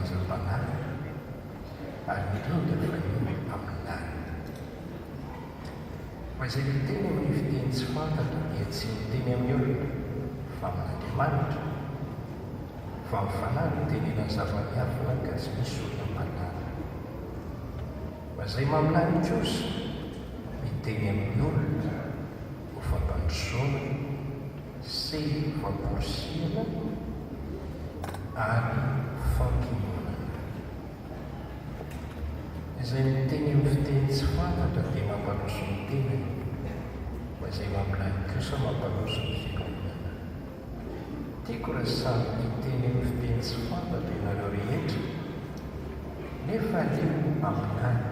fahaiza-panary ary indrindra fa ny aminany. Fa izay miteny amin'ny fiteny tsy fantatra dia tsy miteny amin'ny olona fa amin'Andriamanitra, fa ny fanahy no tenenany zava-miafina ka tsy misy olona manana. Fa izay maminany kosa miteny amin'ny olona ho fampandrosoana sy famporisiana ary fampinoana. Izay miteny amin'ny fiteny tsy fantatra dia mampandroso ny tenany, fa izay maminany kosa mampandroso ny fiangonana. Tiako raha samy miteny amin'ny fiteny tsy fantatra ianareo rehetra, nefa aleo aminany.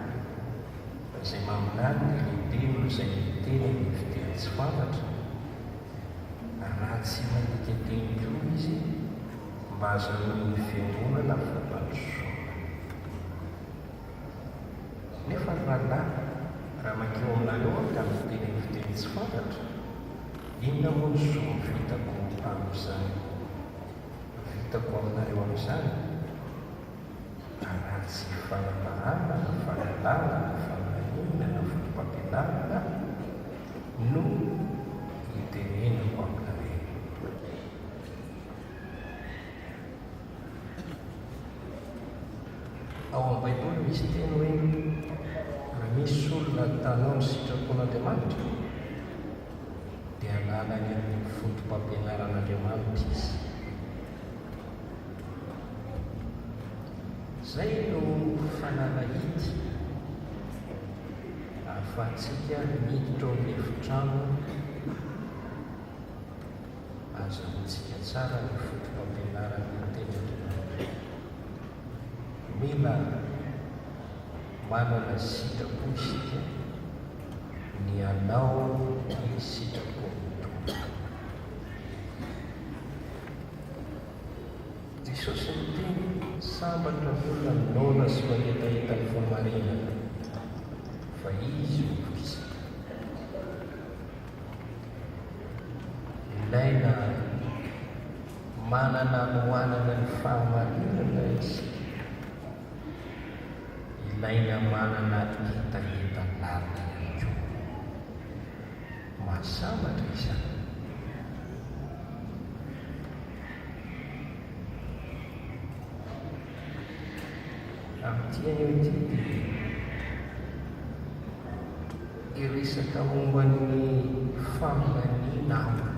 Fa izay maminany dia lehibe noho izay miteny amin'ny fiteny tsy fantatra, raha tsy manika teny koa izy mba azahoany fiangonana fampandrosoana. Nefa rahalahy, raha mankeo aminareo ka miteny amin'ny fiteny tsy fantatra, inona moa ny zo vitako amin'izany? Vitako aminareo amin'izany raha tsy fanapahana, fahalalana, fanahinana, fotom-pampianarana no itenenako aminareo. Ao amin'ny Baiboly misy teny hoe raha misy olona tanao ny sitrapon'Andriamanitra dia halalany amin'ny fotom-pampianaran'Andriamanitra izy. Izay no fanalahity ahafahantsika miditra ao amin'ny efitrano azahoantsika tsara ny fotom-pampianaran'ny teny Andriamanitra. Mila manana sitrapo isika ny hanao ny sitrapon'ny Tompo. Jesosy miteny sambatra ny olona minona sy manetaeta ny famarinana, fa izy ovokisika. Ilaina manana anohanana ny fahamarinana isika. Ilaina manana hetaheta-lalina ihany koa. Mahasambatra izany. Amin'ity anio ity dia iresaka momba ny faminaniana amiko.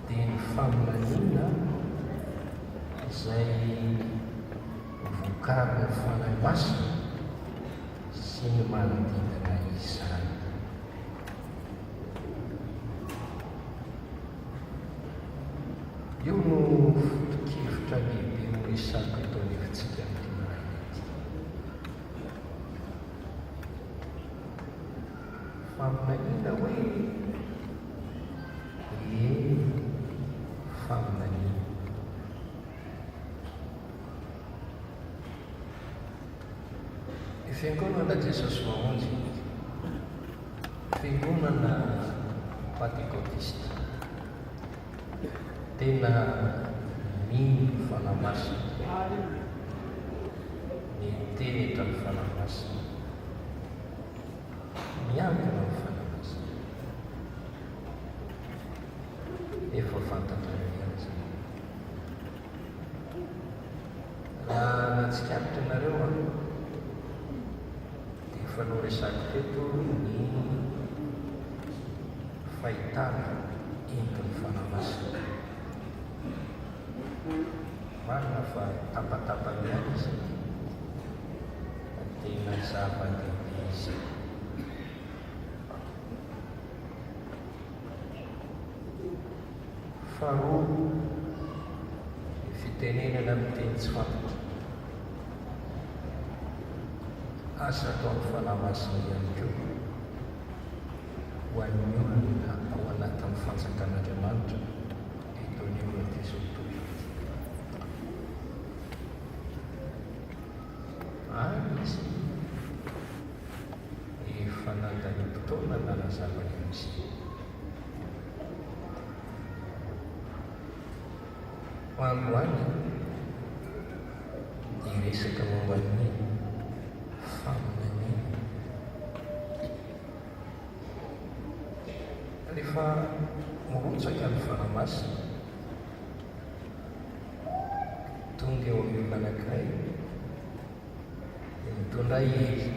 Dia ny faminaniana izay vokariny fanahy masina sy ny manodidina izany. Io no foto-kevitra lehibe ho resako eto anivontsika amin'ity maraina ity. Faminaniana hoe faminaniana. Fiangonana Jesosy mamonjy, fiangonana Pentekôtista, tena mino fanahy masina, mitenitra ny fanahy masina, miankina ny fanahy masina. Efa fantatra izany. Raha nahatsikaritra ianareo fanao resaka teto ny fahitana entin'ny fanahy masina. Marina fa tapatapany ihany izy, tena zava-dehibe izy. Faharoa, ny fitenenana amin'ny teny tsy fantatra. Asa ataon'ny fanahy masina ihany koa ho an'ny olona ao anatin'ny fanjakan'Andriamanitra eto anivon'ity zao tontolo ity. Izy efa nandani-potoana nanazavany amin'izay. Ho androany miresaka momban'ny faminaniana. Rehefa mirotsaka ny fanamasina tonga eo amin'ny olona anankiray dia mitondra izy.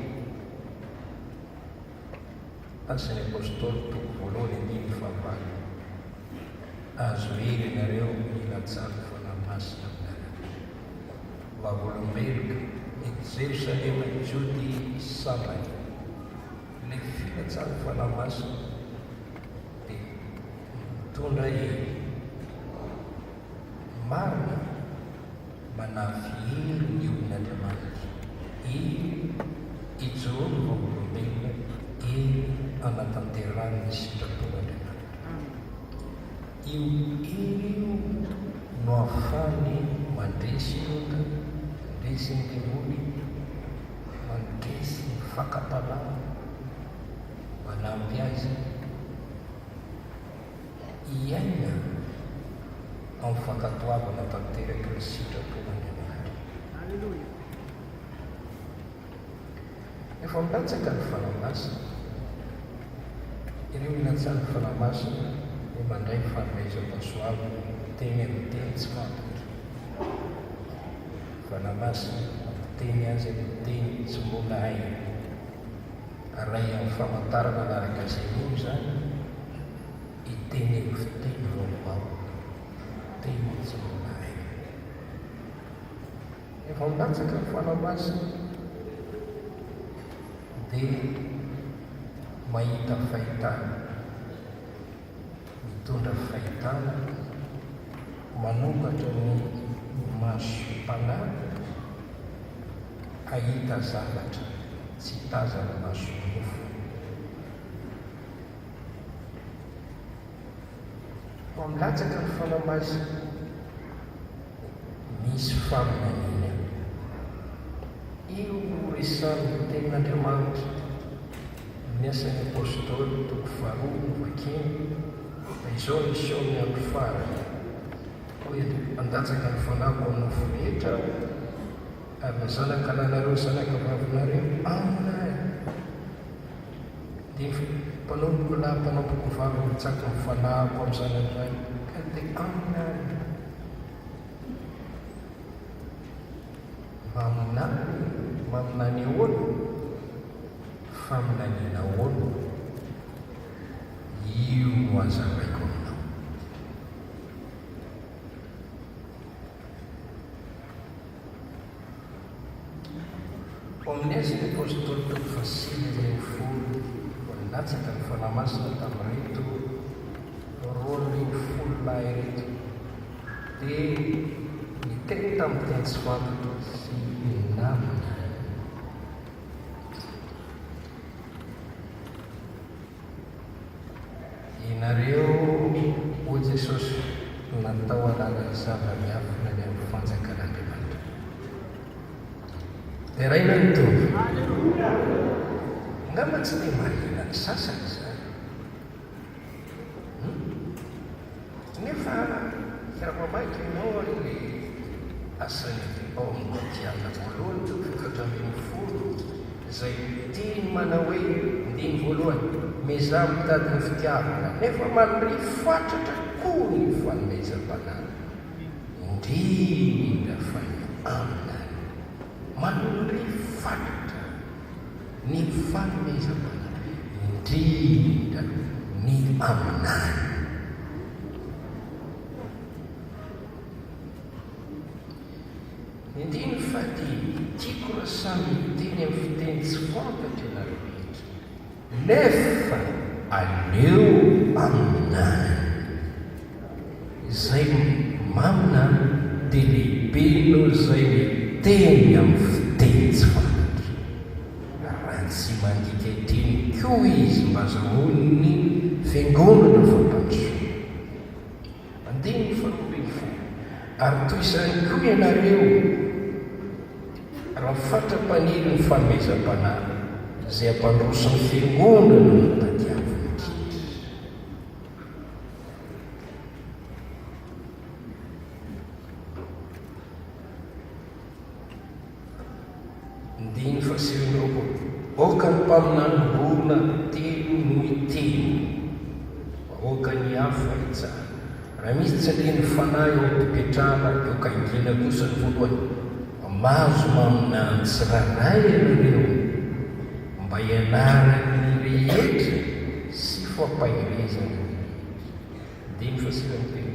Asan'ny apôstôly toko voalohany andiny fahavalo. Azo hery ianareo mila tsara fanamasina aminareo. Vavolombelona eto Jerosalema Jody Samary, ilay fila tsara fanamasina dia mitondra hery. Marina manafy hery ny olon'Andriamanitra. Ijoro vavolombelona hery anatanterahana ny sitrapon'Andriamanitra. Io hery io no ahafahany mandresy olona, mandresy ny devoly, mandresy ny fakapalana, manampy azy iaina amin'ny fankatoavana tanteraky ny sitrapon'Andriamanitra. Alleluia. Efa milatsaka ny fanamasina, ireo milatsaka ny fanamasina dia mandray fanomezam-pahasoava teny amin'ny teny tsy fantatra. Fanamasina teny azy amin'ny teny tsy mbola hainy. Ray amin'ny famantarana anaraka izay io zany iteny amin'ny fiteny vaovao, teny tsy mbola hainy. Efa milatsaka ny fanamasina dia mahita fahitana, mitondra fahitana, manokatra ny masom-panahy, ahita zavatra tsy tazana maso-mofo. Fa milatsaka ny fanamasina, misy faminaniana. Io resanin'ny tenin'Andriamanitra miasan'ny apôstôly toko faharoa vakiny izao misy ao amin'ny andro farany hoe andatsaka ny fanako amin'ny nofo rehetra ary ny zanak'ananareo zanakavavinareo aminahy. Dia mpanomboka lahy mpanompoko vavy mitsaka ny fanahiko amin'ny zanan'iray ka dia aminahy. Maminany ahoana? Faminaniana ahoana? Io no azavaiko aminao. Ao amin'ny asan'ny apôstôly toko fasiny izay folo vao nilatsaka ny fanamasina tamin'ireto roa-ambin'ny folo lahy reto dia niteny tamin'ny teny tsy fantatra sy namana. Ianareo o Jesosy natao alala ny zava-miafina ny amin'ny fanjakan'Andriamanitra. Dia raina ny tovy. Ngamba tsy dia mahina ny sasany izany. Nefa hiara-mamaika ianao ilay asan'ny ao amin'ny Korintiana voalohany toko efatra ambin'ny folo izay tiany manao hoe ndiny voalohany mezah mitady ny fitiavana nefa manry fatratra koa ny fanomezam-panahy indrindra fa ny aminany. Manry fatratra ny fanomezam-panahy indrindra ny aminany. Indiny fa tiako raha samy teny amin'ny fiteny tsy fantatra ianareo rehetra, nefa aleo aminahy. Izay maminany dia lehibe noho izay miteny amin'ny fiteny tsy fantatra. Raha tsy mandika teny koa izy mba azahoany ny fiangonana fampandrosoana. Andiny faharoa folo. Ary toy izany koa ianareo raha fatra-paniry ny fanomezam-panahy izay ampandroso ny fiangonana no tadiavina indrindra. fa sirondroko oka ny mpaminanymbolona telo noy telo oka ny hafa itsara raha misy tsy aleny fanahy eo ampipetrahana oka indrena kosa ny voalohany mazo maminantsy rahay anareo mba ianarany rehetra sy fampahirezana dimy fa sirandreny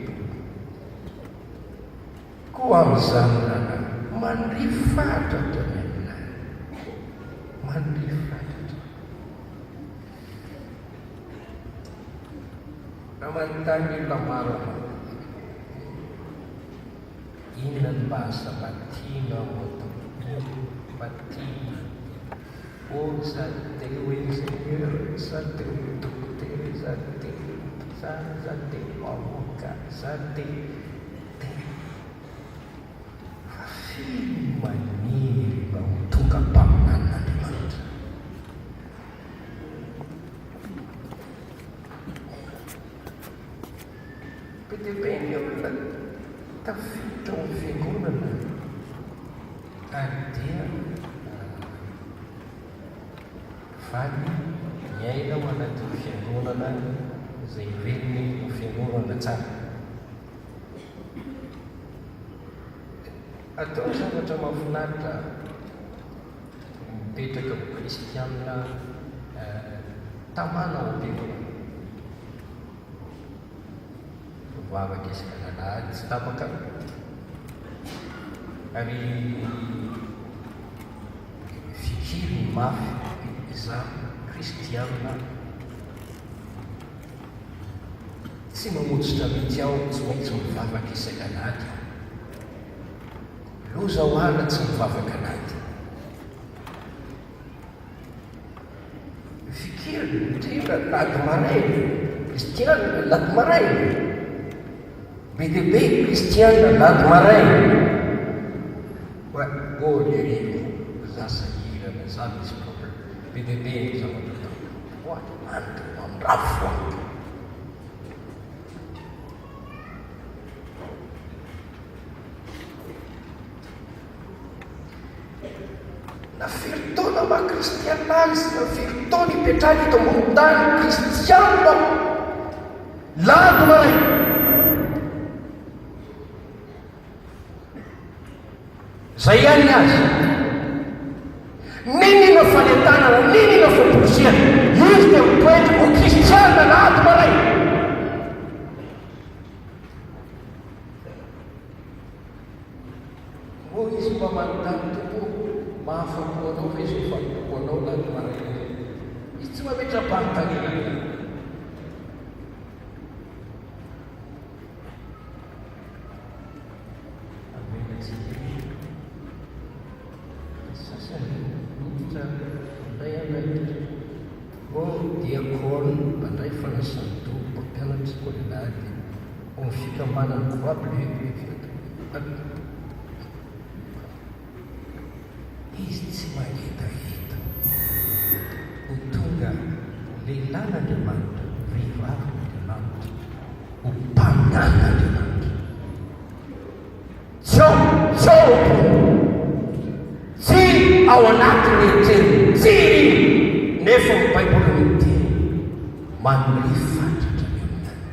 koa amin'izany raha mandrifatratra ny aminay mandrifatratra raha manontany olona maro anao inona ny basa matina moto matina o za te o ingénieur za te o docteur za te avocat za te maniry mba ho tonga mpaminan'Andriamanitra be dia be ny olona tafiditra ao amin'ny fiangonana ary dia valy miaina ao anaty fiangonana izay velony ho fiangonana tsara atao zavatra mahafinaritra mipetraka ho kristianina tamana ao am-piangonana vavaka isaka lalahady tsy tapaka ary fikiry mafy za kristianina tsy mamotsitra mihitsy aho tsy maintsy mivavaka isaka lalahady loza ho ala tsy mivavaka anaty fikiry ndrindra lady marainy kristianina lady marainy be dia be kristianina lady marainy o lerino za sahirana za misy problème be dia be ny zavatra oatra manitra mamrafo anto na firy-taona maha-kristianina azy na firy-taona ipetrahany eto ambony tany kristianina lady marainy zay ihany azy ninona fanetanana ninona fampirosiana izy dia mitoetra ho kristianina lady marainy o izy mba manontany tompo mahafapo anao fa izy mifampoko anao lady marainy izy tsy mametra-panontaniana diakôny mandray fanasany dobo mpianatra skolinady o ny fikamanany koaby izy tsy mahetaheta ho tonga lehilahin'Andriamanitra vehivavin'Andriamanitra ho mpaminan'Andriamanitra tsy ao anatin'ny etreny tsy nefa ny baiboly miteny manome fatratra ny aminay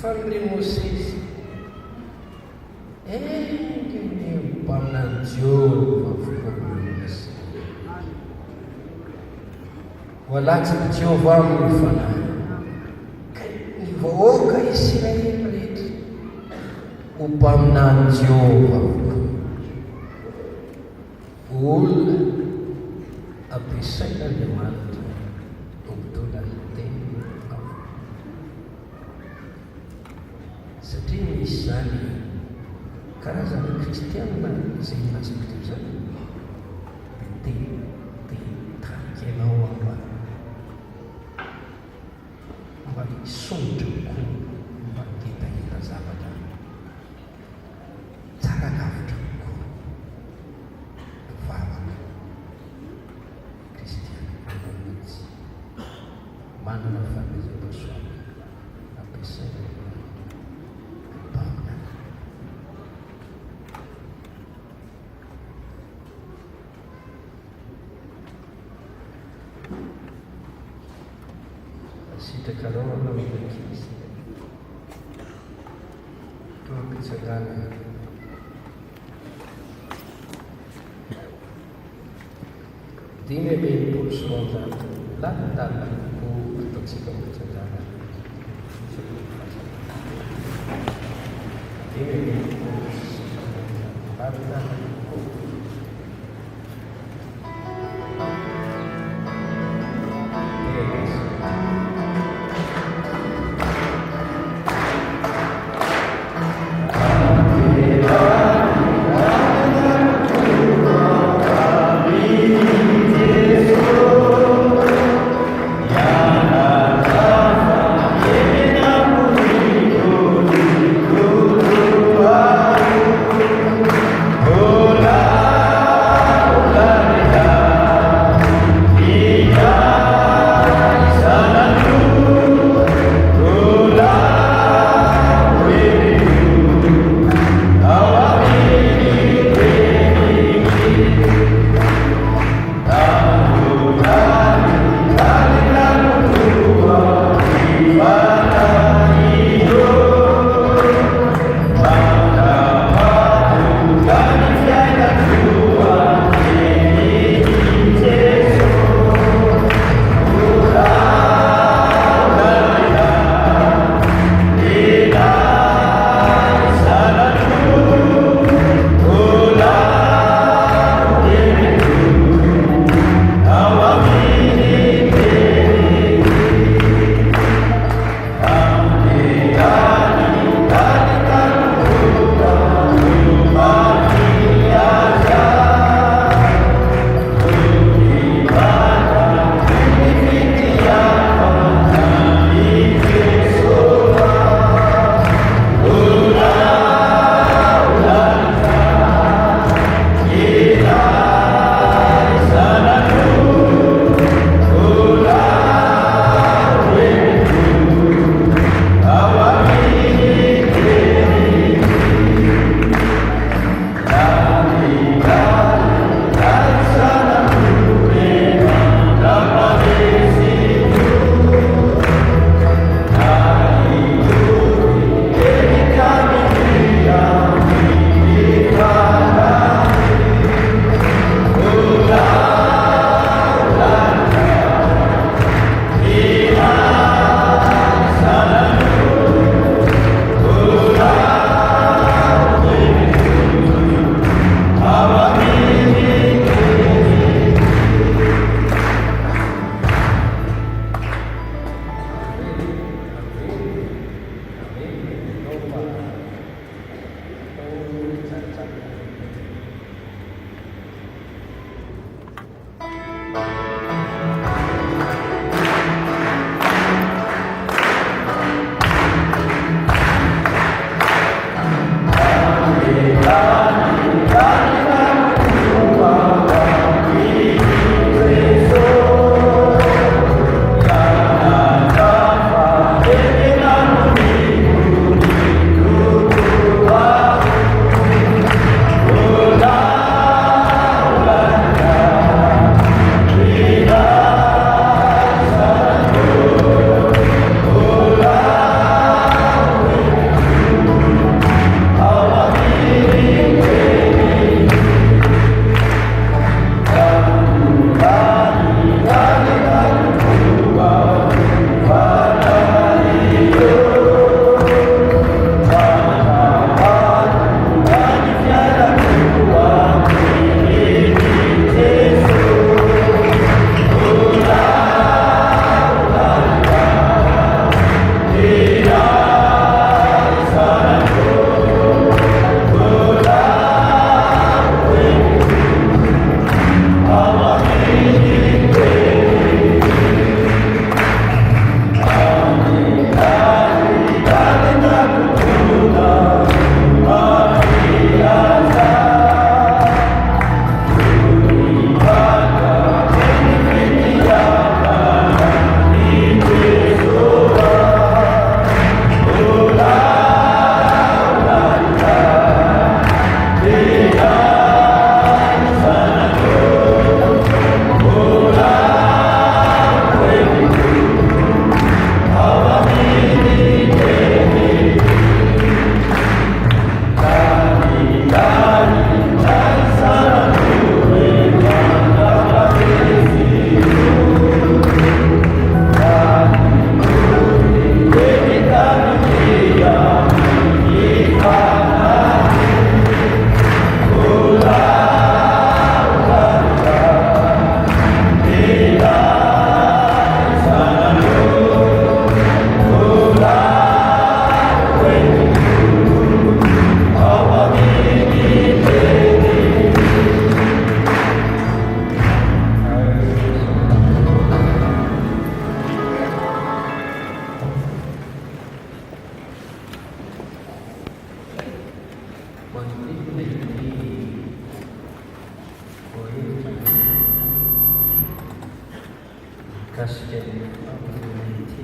famile Mosesy engeny mpaminany Jehova vokaolonasy ho alatsaka Jehova amin'ny fanahy vahoaka Israely rehetra ho mpaminany Jehova olona ampiasain'Andriamanitra tombotona ny teny satria misy zany karazana kristianina izay minasakiteo zany te trakenao amba mba sonitra koa mba hitahita zavatra tsara lavitra koa vavaka kristianina mihitsy Mana nafanya hizo swali na pesa hapana. Sitakaloma mekisi tuapitsagana dime ben pulsonda lattalla ku toxicopitsagana dime ben pulsonda lattalla ku Oh mikasika ny famonjena ity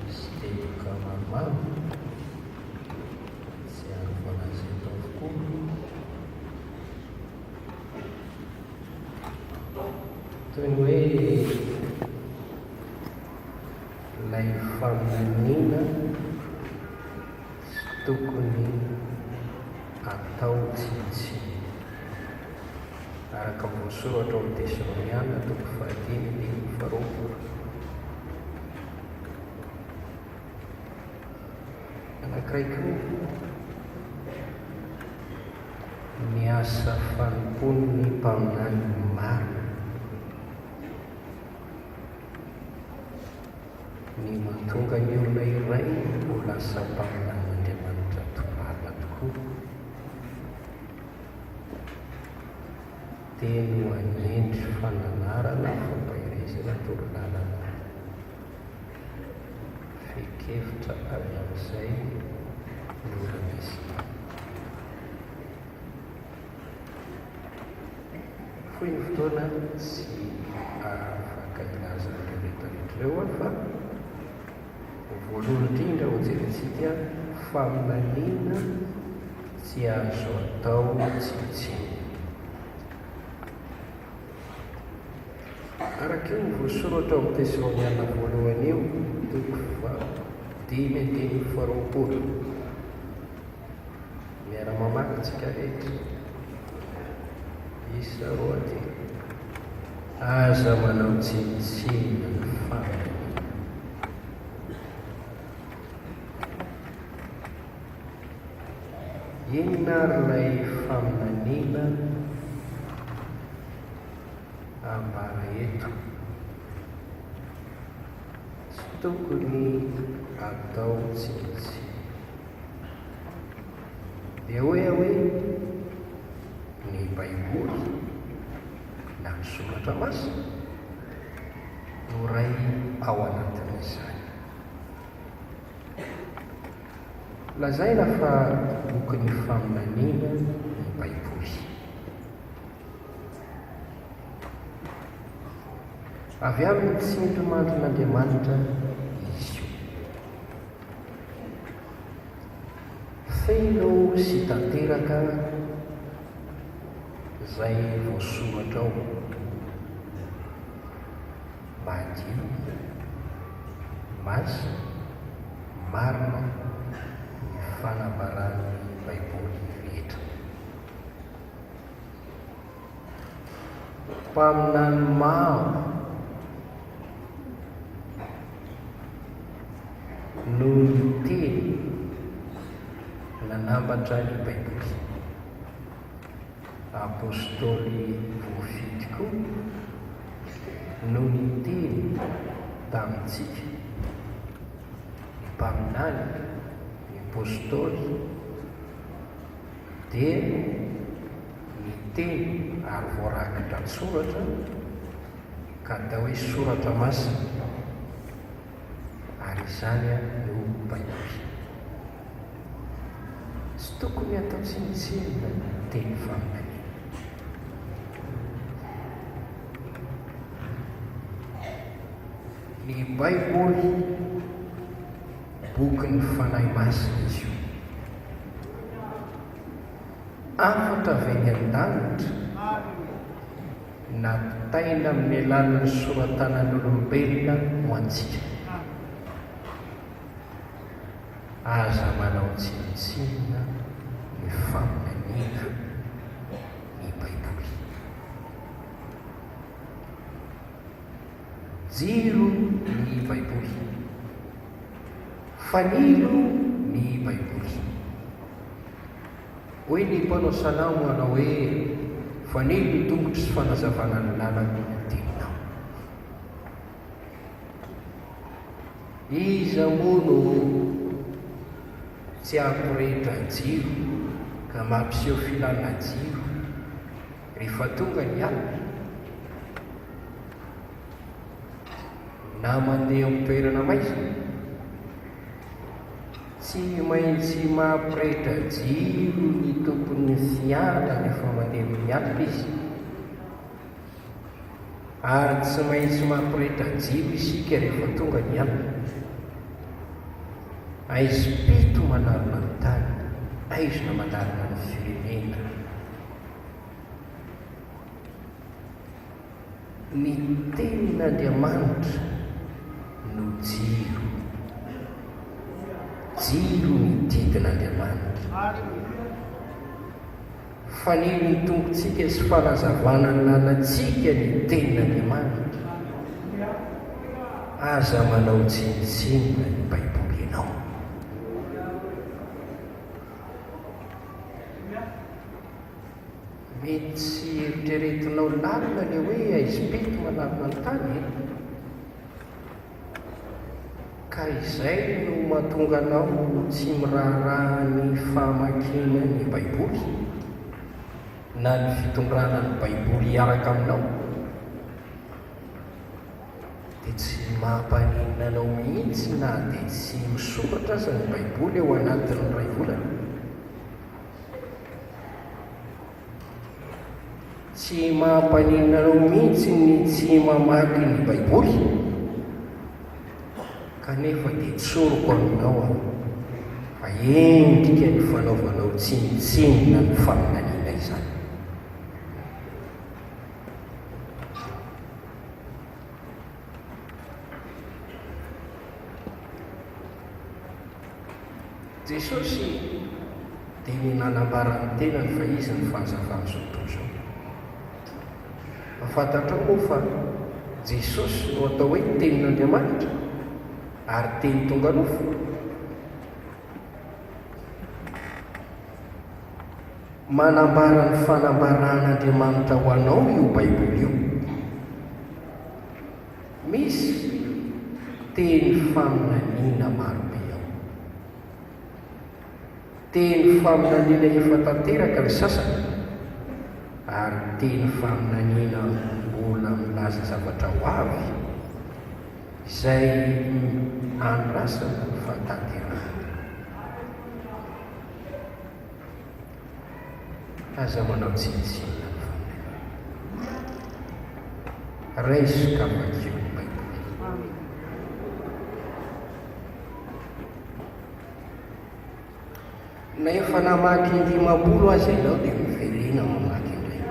misy teboka maromaro tsy ary voalaza eto avokoa. Toy ny hoe ilay famonina tsy tokony atao tsitsy araka voasoratra ao Tesaloniana toko 5:20. Anankiray koa miasa fanompony mpaminany maro ny mahatonga ny olona iray ho lasa mpaminan'Andriamanitra tomarina tokoa. Teny ho anendry fananarana fampahirezana torolalana fekevitra avy amin'izay lora misy. Foy ny fotoana tsy afaka ilaza ireo rehetrarehetra ireo fa voalohany indrindra ho jerentsika faminaniana tsy azo atao tsitsy. Araka io ny voasoratra ao amin'ny Tesaloniana voalohany io toko 5:20. Miara-mamaky tsika rehetra. Isa roa ty aza manao tsinitsina ny faminaniana. Inona ilay faminaniana ambara eto? Tsy tokony atao tsitsy. Dia hoe ny Baiboly na ny soratra masina no ray ao anatin'izany. Lazaina fa bokin'ny faminaniana ny Baiboly. Avy amin'ny tsindrimandrin'Andriamanitra izy io. Feno sy tanteraka izay voasoratra ao, madio, masina, marina ny fanabaran'ny Baiboly rehetra. Mpaminany maro no niteny nanambatra ny Baiboly. Apôstôly voafidy koa no niteny tamintsika. Ny mpaminany, ny apôstôly dia niteny ary voarakitra soratra ka atao hoe soratra masina, ary izany no Baiboly. Tsy tokony atao tsinitsina teny faminaniana. Ny Baiboly boky ny fanahy masina izy io. Afatra avy any an-danitra napitaina amin'ny alalan'ny soratanan'olombelona ho antsika. Aza manao tsinitsina ny faminaniana ny Baiboly. Jiro ny Baiboly, fanilo ny Baiboly. Hoy ny mpanao salamo manao hoe fanilo ny tongotry sy fanazavana ny lalana ny teninao. Iza moa no tsy ampirehetra jiro ka mampiseho filana jiro rehefa tonga ny alina, na mandeha amin'ny toerana maizina, tsy maintsy mampirehetra jiro ny tompony fiara rehefa mandeha amin'ny alina izy. ary tsy maintsy mampirehitra jiro isika rehefa tonga ny alina. Aizy pito manarona ny tany, aizona manarona ny firenena. Ny tenin'Andriamanitra no jiro, jiro ny didin'Andriamanitra. Fanino ny tompontsika sy fanazavana ny lalatsika ny tenin'Andriamanitra. Aza manao tsinitsinina ny Baiboly ianao. Mety tsy eritreretinao lalina le hoe aizy pito manarona ny tany, ka izay no mahatonga anao tsy miraharaha ny famakiana ny Baiboly na ny fitondrana ny Baiboly hiaraka aminao, dia tsy mampaninona anao mihitsy na dia tsy misokatra aza ny Baiboly eo anatin'ny ray volana. Tsy mampaninona anao mihitsy ny tsy mamaky ny Baiboly, kanefa dia tsoroko aminao fa endrika ny fanaovanao tsinitsinina ny faminaniana izany. Jesosy dia ny nanambarany tena ny fa izy ny fahazavany zao tontolo izao. Mahafantatrao moa fa Jesosy no atao hoe tenin'Andriamanitra ary teny tonga nofo. Manambara ny fanambaran'Andriamanitra ho anao io Baiboly io. Misy teny faminaniana marobe ao, teny faminaniana efa tanteraka ny sasany, ary teny faminaniana mbola milaza zavatra ho avy izay andrasana ny fahatanterahana. Aza manao tsinitsinina ny faminaniana. Resaka makio ny Baiboly. Na efa namaky 500 azy ianao dia miverena mamaky indray.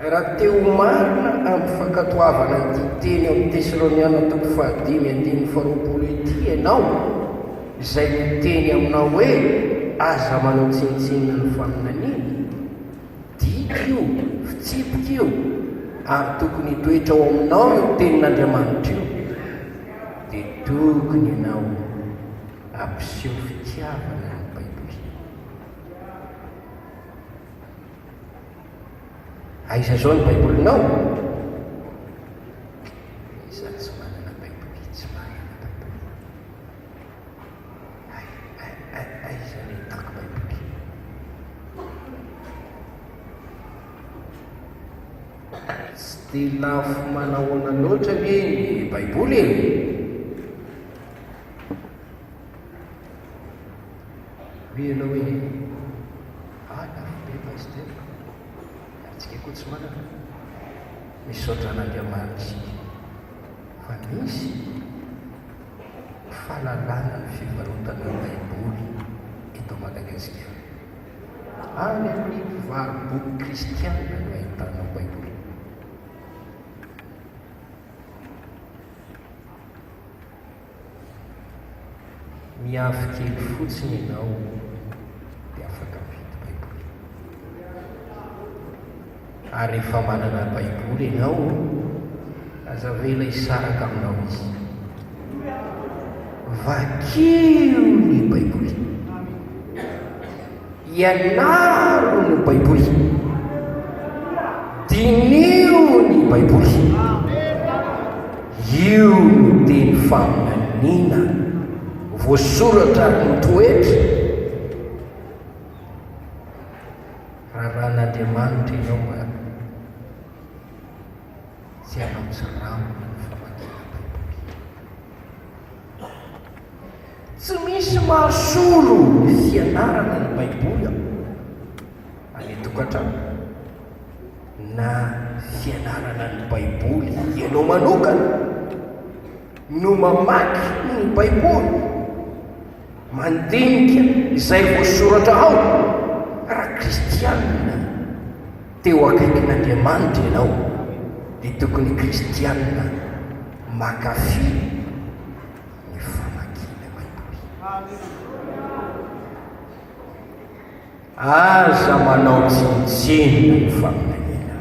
Raha teo marina amin'ny fankatoavana ity teny amin'ny Tesaloniana 5:2 ity ianao, izay miteny aminao hoe aza manao tsinitsinina ny faminaniana, dika io, fitsipika io, ary tokony hitoetra ao aminao io tenin'Andriamanitra io, dia tokony ianao ampiseho fitiavana ny Baiboly. Aiza zao ny Baibolinao? Iza tsy manana Baiboly, tsy manana Baiboly. Aiza ny hitako Baiboly? Tsy dia lafo manahoana loatra ve ny Baiboly e? Mihana hoe lafo be pasteur, atsika koa tsy manana. Misaotra an'Andriamanitra fa misy fahalalana ny fivarotana ny Baiboly eto Madagasikara. Any amin'ny mpivaroboky kristianina no ahitana Baiboly. Miafy kely fotsiny ianao dia afaka mividy Baiboly. Ary rehefa manana Baiboly ianao, aza vela hisaraka aminao izy. Vakio ny Baiboly, ianaro ny Baiboly, dinio ny Baiboly. Io no teny faminaniana voasoratra ary mitoetra. Rahan'Andriamanitra ianao ary tsy hanao tsirambina ny famakiana Baiboly. Tsy misy mahasolo ny fianarana ny Baiboly any tokantrano na fianarana ny baiboly ianao manokana no mamaky ny baiboly, mandinika izay voasoratra ao. Raha kristianina teo akaikin'Andriamanitra ianao dia tokony kristianina makafy ny famakiana baiboly. Aza manao tsinitsinina ny faminaniana,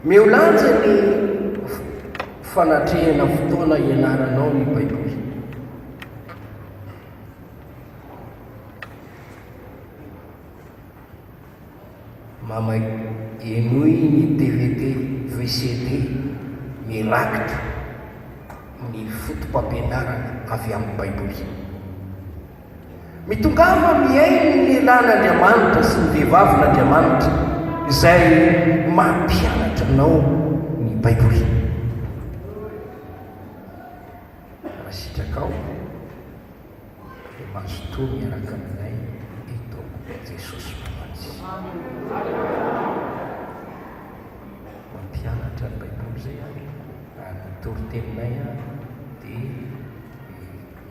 miolanja ny fanatrehana fotoana ianaranao ny baiboly. Mama enoy ny DVD, VCD mirakitra ny fotom-pampianarana avy amin'ny baiboly. Mitongava miaino ny lehilahin'Andriamanitra sy ny vehivavin'Andriamanitra izay mampianatra anao ny baiboly. Raha sitrakao dia mazotoa miaraka aminay eto Jesosy Mamatsy. Mampianatra ny baiboly zay ary ny toriteninay dia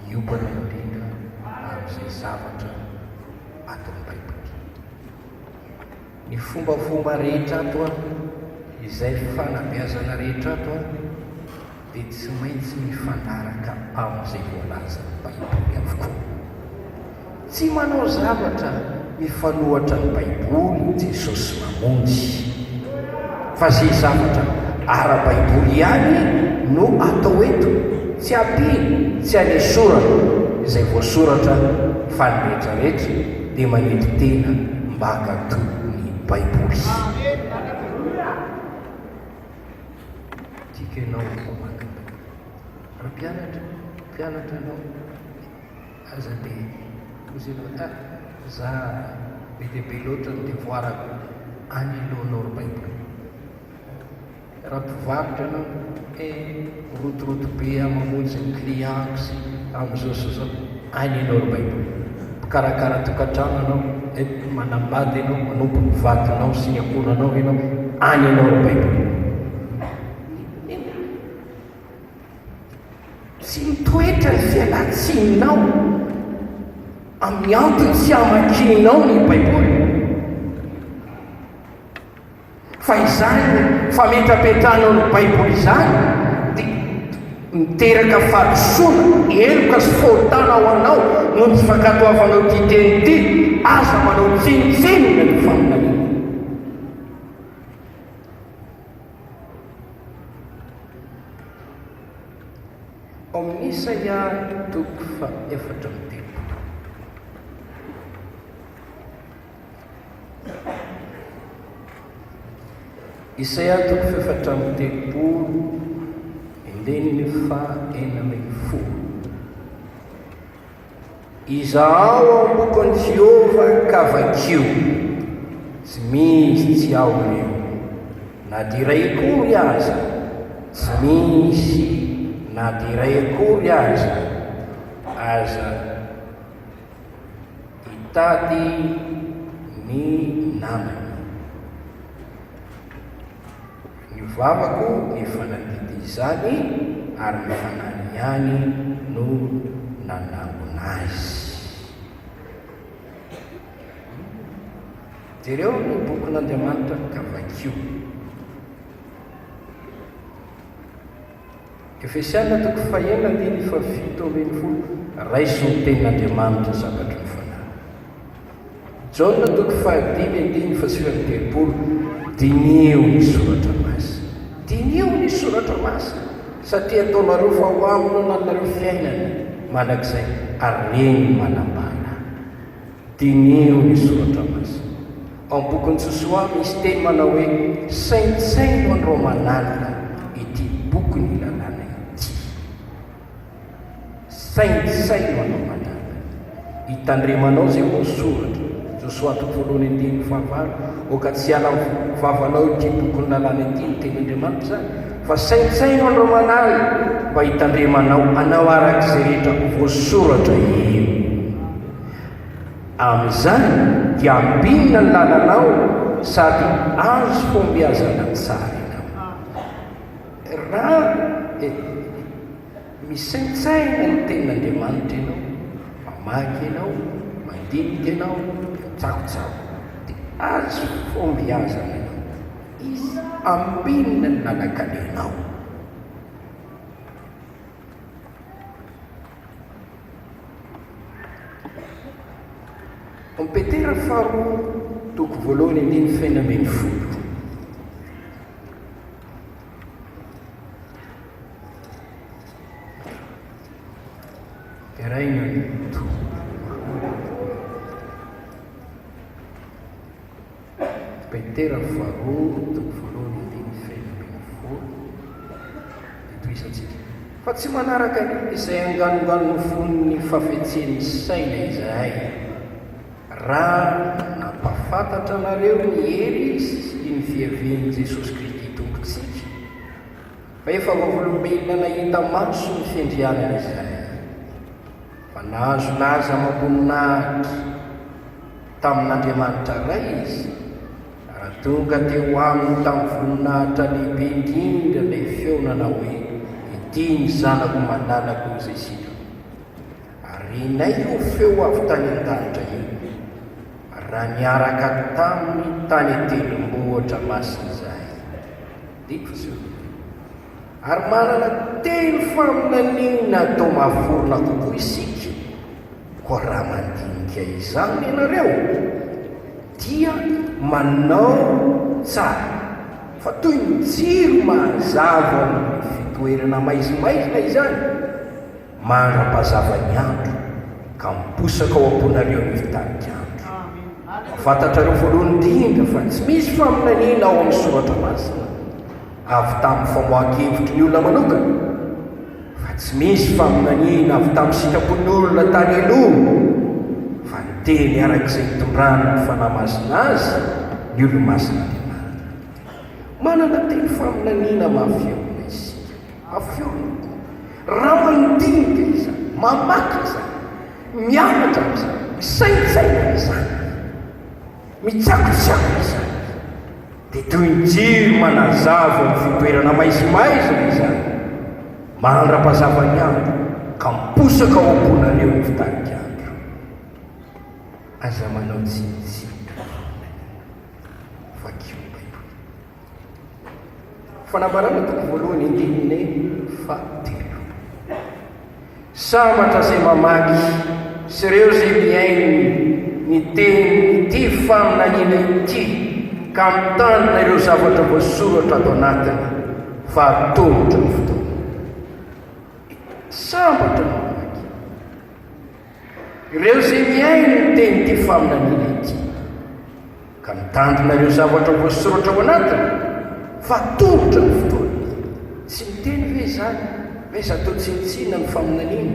hiobana indrindra amin'izay zavatra ato amin'ny baiboly. Ny fombafomba rehetra ato izay fanabeazana rehetra ato dia tsy maintsy mifanaraka amin'izay voalaza ny baiboly avokoa. Tsy manao zavatra mifanohatra ny baiboly Jesosy mamonjy, fa zay zavatra ara-baiboly ihany no atao eto, tsy ampino, tsy anesorana izay voasoratra fa ny rehetrarehetra dia manety tena mba hakato ny baiboly. Tika ianao mamaky ny baiboly. Raha mpianatra anao aza dia tozy ianao za be dia be loatra ny devoirako, any alohanao ry baiboly. Raha mpivarotra anao rotoroto be mamonjy ny client sy amin'izao sy zao, any ianao ry baiboly. Mpikarakara tokantrano anao, manambady ianao, manompo ny vadinao sy ny akonanao ianao, any ianao ry baiboly. Tsy mitoetra ny fialatsinao amin'ny antony tsy hamakianao ny baiboly, fa izany fametrapetrahanao ny baiboly izany dia miteraka fahadisoana, eloka sy fahotana ho anao no tsy fankatoavanao ty teny ty, aza manao tsinitsinina ny faminaniana. Ao amin'ny Isaia 4:7. Isaia 4:7, indeny 4:10. Izaho ambokon Jehova kavakio, tsy misy tsy ao eo, na diray akory aza, tsy misy na diray akory aza, aza hitady ny namany. Ny vavako efa nandidy izany, ary ny fanany ihany no nanangona azy. Jereo ny bokin'Andriamanitra kavakio. Efesiana 4:7, raiso ny tenin'Andriamanitra zakatra ny fanahy. Jaona 5:5, dinio ny soratra masina. Dinio ny soratra masina satria ataonareo fa ho amino nanareo fiainana manak'izay ary reny manambana. Dinio ny soratra masina. Ao amin'ny bokin'ny Josoa misy teny manao hoe saintsaino andreo manaraka ity boky ny lalàna ity. Saintsaino andreo manaraka hitandremanao zay voasoratra. Josoa 1:5, oka tsy ala vavanao ity boky ny lalàna ity ny tenin'Andriamanitra zany, fa saintsaino andreo manaraka mba hitandremanao anao arak'izay rehetra voasoratra eo. amin'izany dia ambinina ny lalànao sady azo fombiazana tsara ianao. Raha misaintsaina ny ten'Andriamanitra ianao, mamaky ianao, mandinika ianao, mitsakotsako, dia azo fombiazana ianao. Izy ambinina ny lalakaleanao. Petera faharoa toko voalohany andiny faina ambin'ny folo. Teraina to Petera faharoa toko voalohany andiny faina ambin'ny folo. Ditoisantsika fa tsy manaraka izay anganongano ny fon'ny fafetseny saina izahay, raha nampafantatra anareo ny hery sy ny fiavian'i Jesosy Kristy tompontsika, fa efa vavolombelona nahita maso ny fiandrianana izahay, fa nahazo laza maboninahitra tamin'Andriamanitra ray izy, raha tonga teo aminy tamin'ny voninahitra lehibe indrindra ilay feonana hoe ity ny zanako malalako izay sika. Ary nay io feo avy tany an-danitra io, raha niaraka tamin'ny tany telom-bohitra masina izahay. Ary manana telo faminaniana atao mahaforona kokoa isika, koa raha mandinika izany ianareo dia manao tsara, fa toy ny jiro mazava ny fitoerana maizimaizina izany, mandrapazava ny andro ka miposaka ao am-ponareo ny fitarika andro. Fantatrareo voalohany indrindra fa tsy misy faminaniana ao amin'ny soratra masina avy tamin'ny famoahan-kevitry ny olona manokana, fa tsy misy faminaniana avy tamin'ny sitrapon'ny olona tany aloha, fa ny teny arak'izay hitondrana ny fanahy masina azy ny olo-masina Andriamanitra. Manana teny faminaniana mahafiona isika, mahafiona raha mandinika izany, mamaky izany, mianatra izany, misaintsaina izany, mitsakotsako izany, dia toy ny jiro manazava ny fitoerana maizimaizina izany, mandrapazava ny andro ka miposaka ao am-ponareo ny fitarika andro. Aza manao tsitsika vakio Baiboly. Fanambarana toko voalohany andininy fahatelo. Sambatra izay mamaky sy ireo izay miainy ny teny ity faminaniana ity ka mitandrina ireo zavatra voasoratra ato anatiny fa atombotra ny fotoana. Sambatra mamaky ireo izay miainy ny teny ity faminaniana ity ka mitandrina ireo zavatra voasoratra ao anatiny fa atombotra ny fotoana. Tsy miteny ve izany? Veza atao tsinitsina ny faminaniana,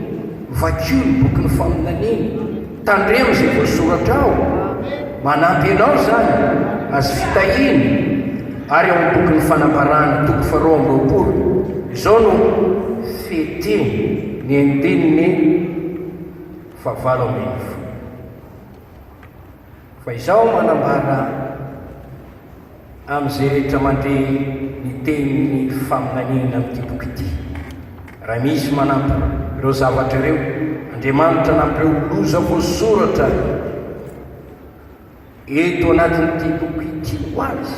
vakio ny boky ny faminaniana, tandremo izay voasoratra ao, manampy ianao izany azy fitahina. Ary ao amin'ny boky ny fanambarana toko faharoa amby roapolo, izao no feteny ny andininy fahavalo ambin'ny folo. Fa izao manambara amin'izay rehetra mandre ny teny faminaniana amin'ity boky ity. Raha misy manampy ireo zavatra ireo, Andriamanitra nampireo loza voasoratra eto anatin'ity boky ity ho azy.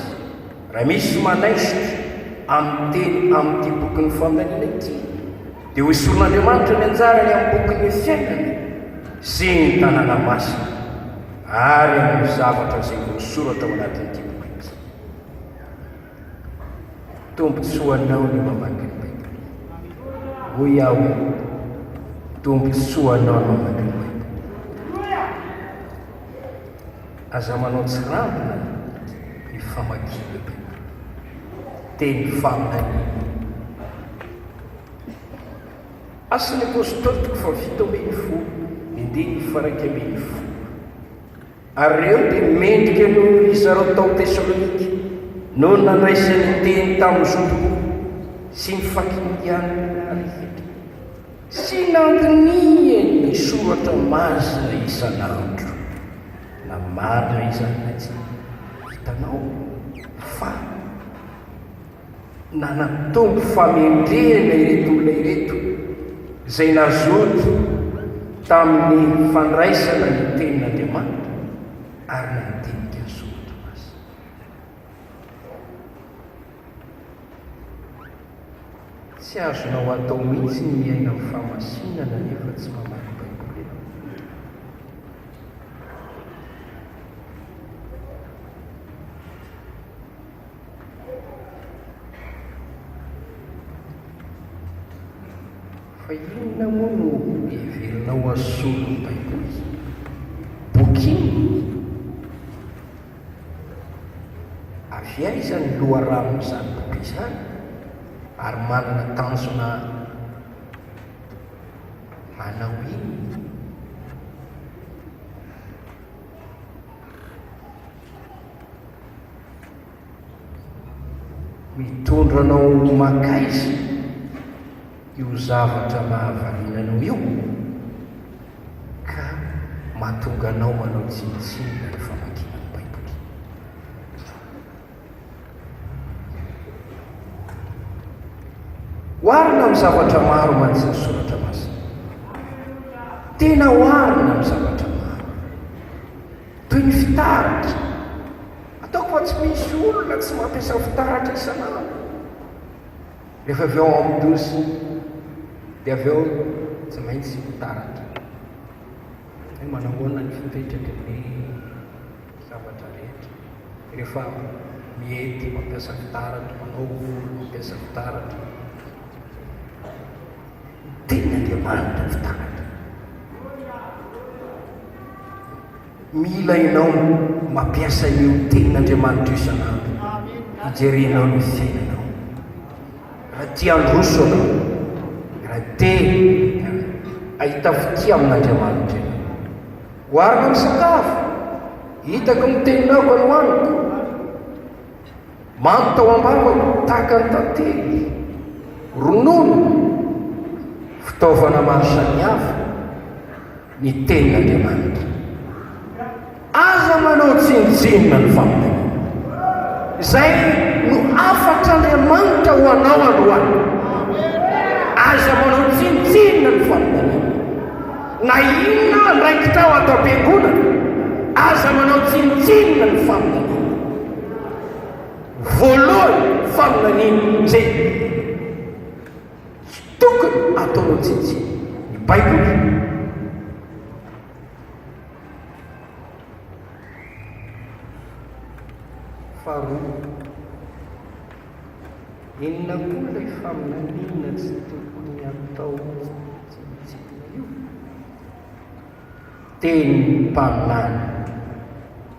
Raha misy manaisitra amin'ny teny amin'ity boky ny faminaniana ity, dia ho esorin'Andriamanitra ny anjarany amin'ny boky ny fiainany sy ny tanàna masina ary amin'ny zavatra izay voasoratra ao anatin'ity boky ity. Tombotsoanao ny mamaky ny Baiboly. Hoy aho tombotsoanao ny mamaky ny Baiboly. Aza manao tsirambina ny famakiana ny Baiboly, teny faminaniana. Asan'ny apôstôly toko fahavalo ambin'ny folo, andiny faraika ambin'ny folo. Ary ireo dia mendrika noho izareo tao Tesalonika no nandraisany teny tamin'ny zoboko sy ny fakindianana rehetra sy nandiniany ny soratra masina isan'andro marina izany na tsy hitanao fa nanatombo famendrehana ireto olona ireto izay nazoto tamin'ny fandraisana ny tenin'Andriamanitra ary nandinika ny soratra masina. Tsy azonao atao mihitsy ny miaina amin'ny famasinana nefa tsy mamaky Baiboly ianao. Fa inona moa no heverinao asolo ny Baiboly? Boky avy aiza ny loharanon'izany boky izany ary manana tanjona manao iny? Mitondra anao makaiza io zavatra mahavalinanao io ka mahatonga anao manao tsinitsinina ny famakiana ny Baiboly. Oharina amin'ny zavatra maro manisa ny soratra masina. Tena oharina amin'ny zavatra maro toy ny fitaratra. Ataoko fa tsy misy olona tsy mampiasa fitaratra isanandro. Rehefa avy ao amin'ny dosy dia avy eo tsy maintsy fitaratra. Hoe manahoana ny fipetraka ny zavatra rehetra. Rehefa mihety mampiasa fitaratra, manao mampiasa fitaratra. Tenin'Andriamanitra ny fitaratra. Mila ianao mampiasa io tenin'Andriamanitra isanandro. Hijerenao ny fiainanao. Raha tia handroso anao, raha tia ahita fitia amin'Andriamanitra ianao. Oharina amin'ny sakafo, hitako ny teninao ka no haniko. Manto tao ambavako tahaka ny tantely, ronono, fitaovana maro samihafa, ny tenin'Andriamanitra. Aza manao tsinitsinina ny famonjena. Izay no afatra Andriamanitra ho anao androany. Aza manao tsinitsinina ny famonjena. Na inona ndraikitra ao atao am-piangonana, aza manao tsinitsinina ny famonjena. Voalohany famonjena izay tokony ataonao tsinitsinina ny Baiboly. Faharoa, inona koa ilay faminaniana tsy tokony atao tsinitsinina io? Teny mpaminany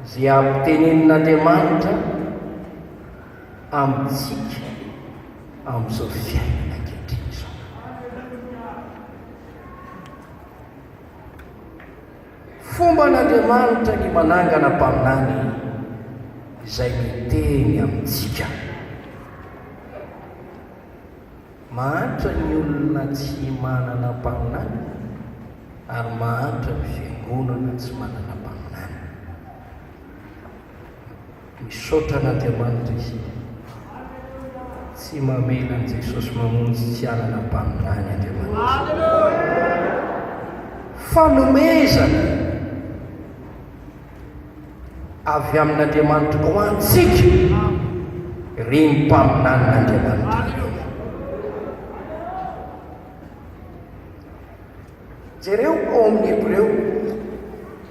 izay ampitenenin'Andriamanitra amintsika amin'izao fiainana ankehitriny izao. Fomban'Andriamanitra ny manangana mpaminany izay miteny amintsika. Mahantra ny olona tsy manana mpaminany ary mahantra ny fiangonana tsy manana mpaminany. Misaotra an'Andriamanitra izy, tsy mamela an' Jesosy mamonjy tsy hanana mpaminany Andriamanitra. Fanomezana avy amin'Andriamanitra ho antsika reny mpaminan'Andriamanitra. Jereo ao amin'ny Hebreo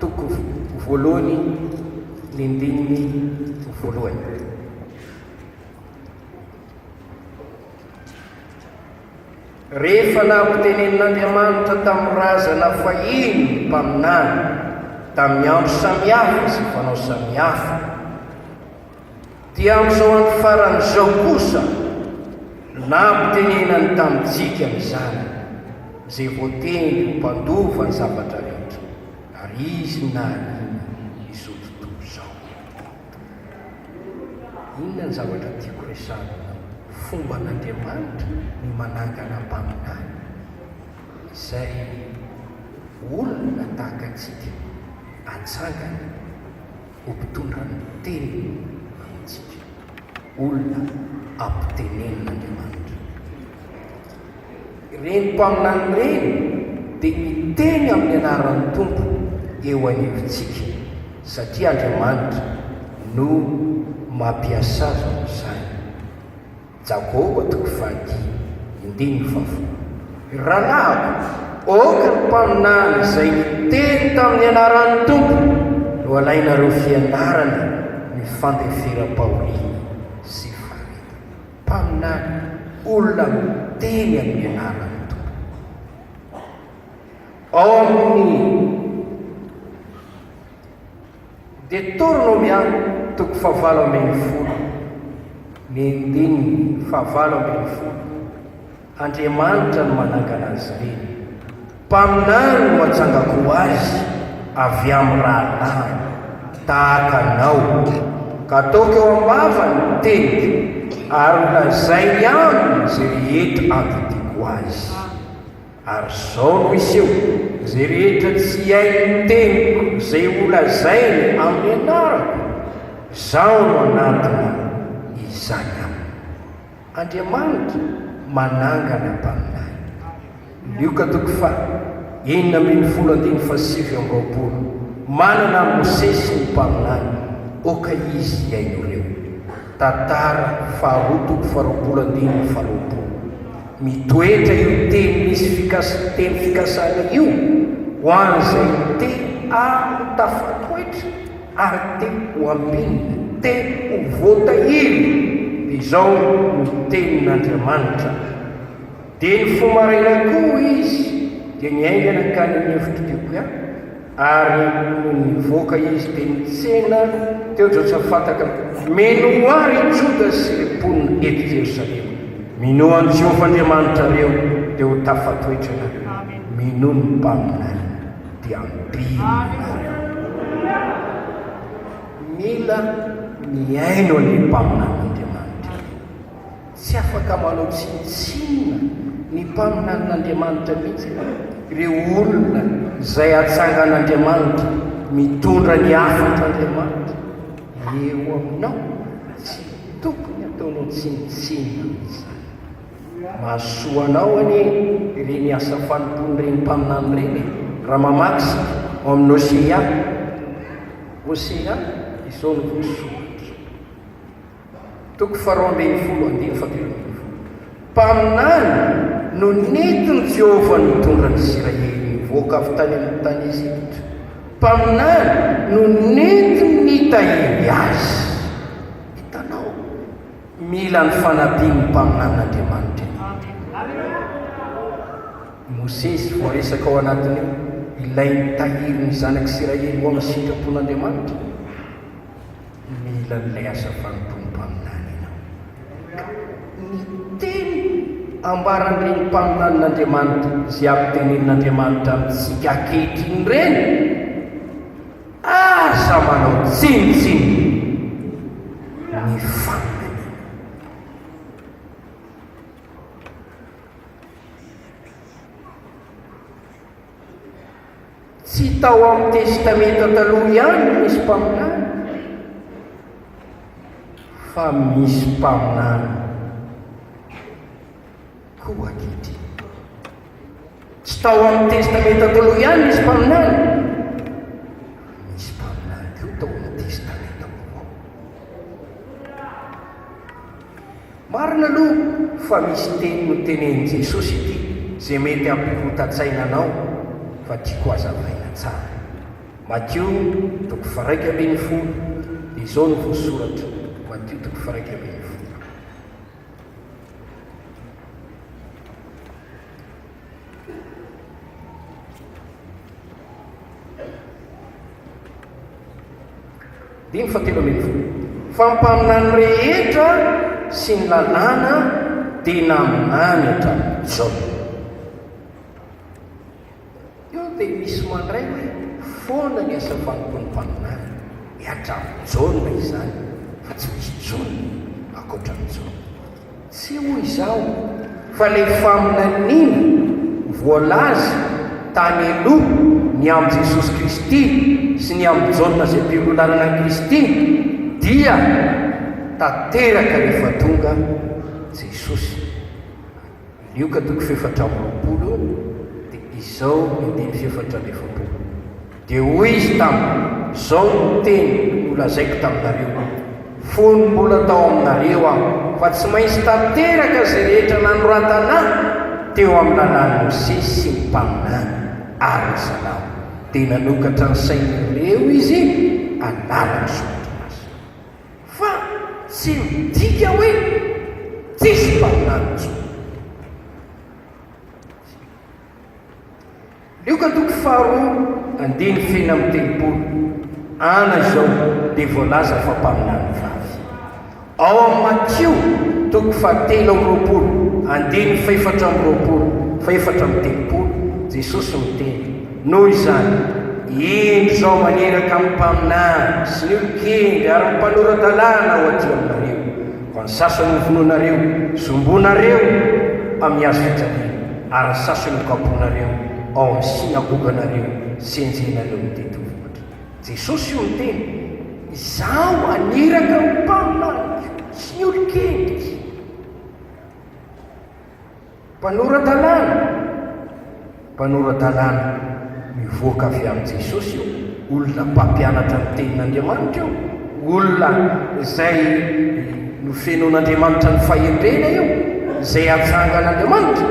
toko voalohany ny andininy voalohany. Rehefa nampitenenin'Andriamanitra tamin'ny razana fahiny mpaminany tamin'ny andro samihafa sy fanao samihafa, dia amin'izao andro faran'izao kosa nampitenenany tamintsika amin'izany izay voateny mpandova ny zavatra rehetra, ary izy nahaliana izao tontolo izao. Inona ny zavatra tiako resahana? Fomban'Andriamanitra ny manangana mpaminany izay olona tahaka antsika atsangany ho mpitondra ny teny amintsika, olona ampitenen'Andriamanitra. Reny mpaminany reny dia miteny amin'ny anaran'ny tompo eo anivontsika, satria Andriamanitra no mampiasa azy amin'izany. Jakoba 3:1. Ranako, oka ny mpaminany izay miteny tamin'ny anaran'ny tompo no alainareo fianarana ny fandeferam-pahoriana sy fareta. Mpaminany, olona miteny amin'ny anaran'ny tompo. Ao amin'ny Deuteronomia 9:20, Andriamanitra no manangana azy ireny. Mpaminany no atsangako azy avy amin'ny rahalahy tahaka anao, ka ataoko eo ambava ny teniko ary lazai aminy izay rehetra andidiko azy. Ary zao no iseho izay rehetra tsy hay ny teniko izay ho lazainy amin'ny anarako, zao no anatina izany aminy. Andriamanitra manangana mpaminany. Lioka 4:7. Manana Mosesy ny mpaminany, oka izy iain'ireo. Tantara 2:20. Mitoetra io teny misy teny fikasana io ho an'izay te amin'ny tafatoetra ary te ho ambinina, te ho voatahiry. Dia izao no tenin'Andriamanitra. Dia ny fomaraina koa izy dia niaingana ka ny hevitro tiako ihany, ary no nivoaka izy dia nitsena teo Josafataka menoary Joda sy ny mponina eto Jerosalema. Minoan'i Jehovah Andriamanitra reo dia ho tafatoetra nareo. Mino ny mpaminany dia ampinareo. Mila miaino ny mpaminan'Andriamanitra. Tsy afaka manao tsinitsinina ny mpaminan'Andriamanitra mihitsy ireo olona izay atsangan'Andriamanitra mitondra ny afatr'Andriamanitra eo aminao. Tsy tokony ataonao tsinitsinina mihitsy. Mahasoanao anie ireny asa fanompony reny mpaminany reny. Raha mamaky ao amin'ny Hosea izao no voasoratra. 2:17. Mpaminany no netiny Jehovah nitondra ny Israely nivoaka avy tany amin'ny tany Ezipitra. Mpaminany no netiny nitahiry azy. Hitanao, mila ny fanabian'ny mpaminan'Andriamanitra. Mosesy voaresaka ao anatiny ilay nitahiry ny zanak'Israely ho amin'ny sitrapon'Andriamanitra. Mila n'ilay asa fanompony mpaminany ianao. Ny teny ambaran'ireny mpaminan'Andriamanitra izay ampitenenin'Andriamanitra amintsika ankehitriny ireny, aza manao tsinitsiny ny faminaniana. Tsy tao amin'ny testamenta taloha ihany misy mpaminany, fa misy mpaminany koa ankehitriny. Tsy tao amin'ny testamenta taloha ihany misy mpaminany, misy mpaminany koa tao amin'ny testamenta koa. Marina aloha fa misy teny notenenin Jesosy ity izay mety ampirotatsainanao, fa tiako azavaina tsara. Matteo 1:20, izao no voasoratra. Matteo 1:20. Dimy 17. Fa ny mpaminany rehetra sy ny lalàna dia naminany hatramin'izao. Dia misy mandray hoe foana ny asa fanompony mpaminany, hatramin'izao na izany, fa tsy misy jona ankoatran'izao. Tsy hoy izao fa ilay faminaniana voalaza tany aloha ny amin'ny Jesosy Kristy sy ny amin'njaona izay mpilolarana Kristy dia tanteraka rehefa tonga Jesosy. Lioka toko fefatra amroapolo dia izao indimy fefatra lefapolo dia hoy izy tamin'ny zao no teny nolazaiko taminareo, fony mbola tao aminareo aho fa tsy maintsy tanteraka izay rehetra nanoratana teo amin'ny lalàn'i Mosesy sy ny mpaminany ary ny salamo. Dia nanokatra ny sain'ireo izy hanala ny sotromasy fa tsy midika hoe tsisy mpaminany intsony. Lioka toko faharoa andiny fena amin'ny telopolo ana izao dia voalaza fa mpaminany vavy. Ao amin'ny Matio toko fahatelo amby roapolo andiny faefatra amby roapolo faefatra amby telopolo Jesosy miteny, noho izany indro izao maneraka amin'ny mpaminany sy ny olon-kendre ary ny mpanora-dalàna ho aty aminareo, fa ny sasany hovonoanareo zombonareo amin'ny hazo fijaliana ary ny sasany hokaponareo ao amin'ny sinagoganareo sy enjenareo ny tetovotra. Jesosy io miteny, izaho aniraka ny mpaminany sy ny olon-kendre, mpanora-dalàna mivoaka avy amin'ny Jesosy io, olona mpampianatra ny tenin'Andriamanitra io, olona izay nofenon'Andriamanitra ny fahendrena io, izay atsangan'Andriamanitra,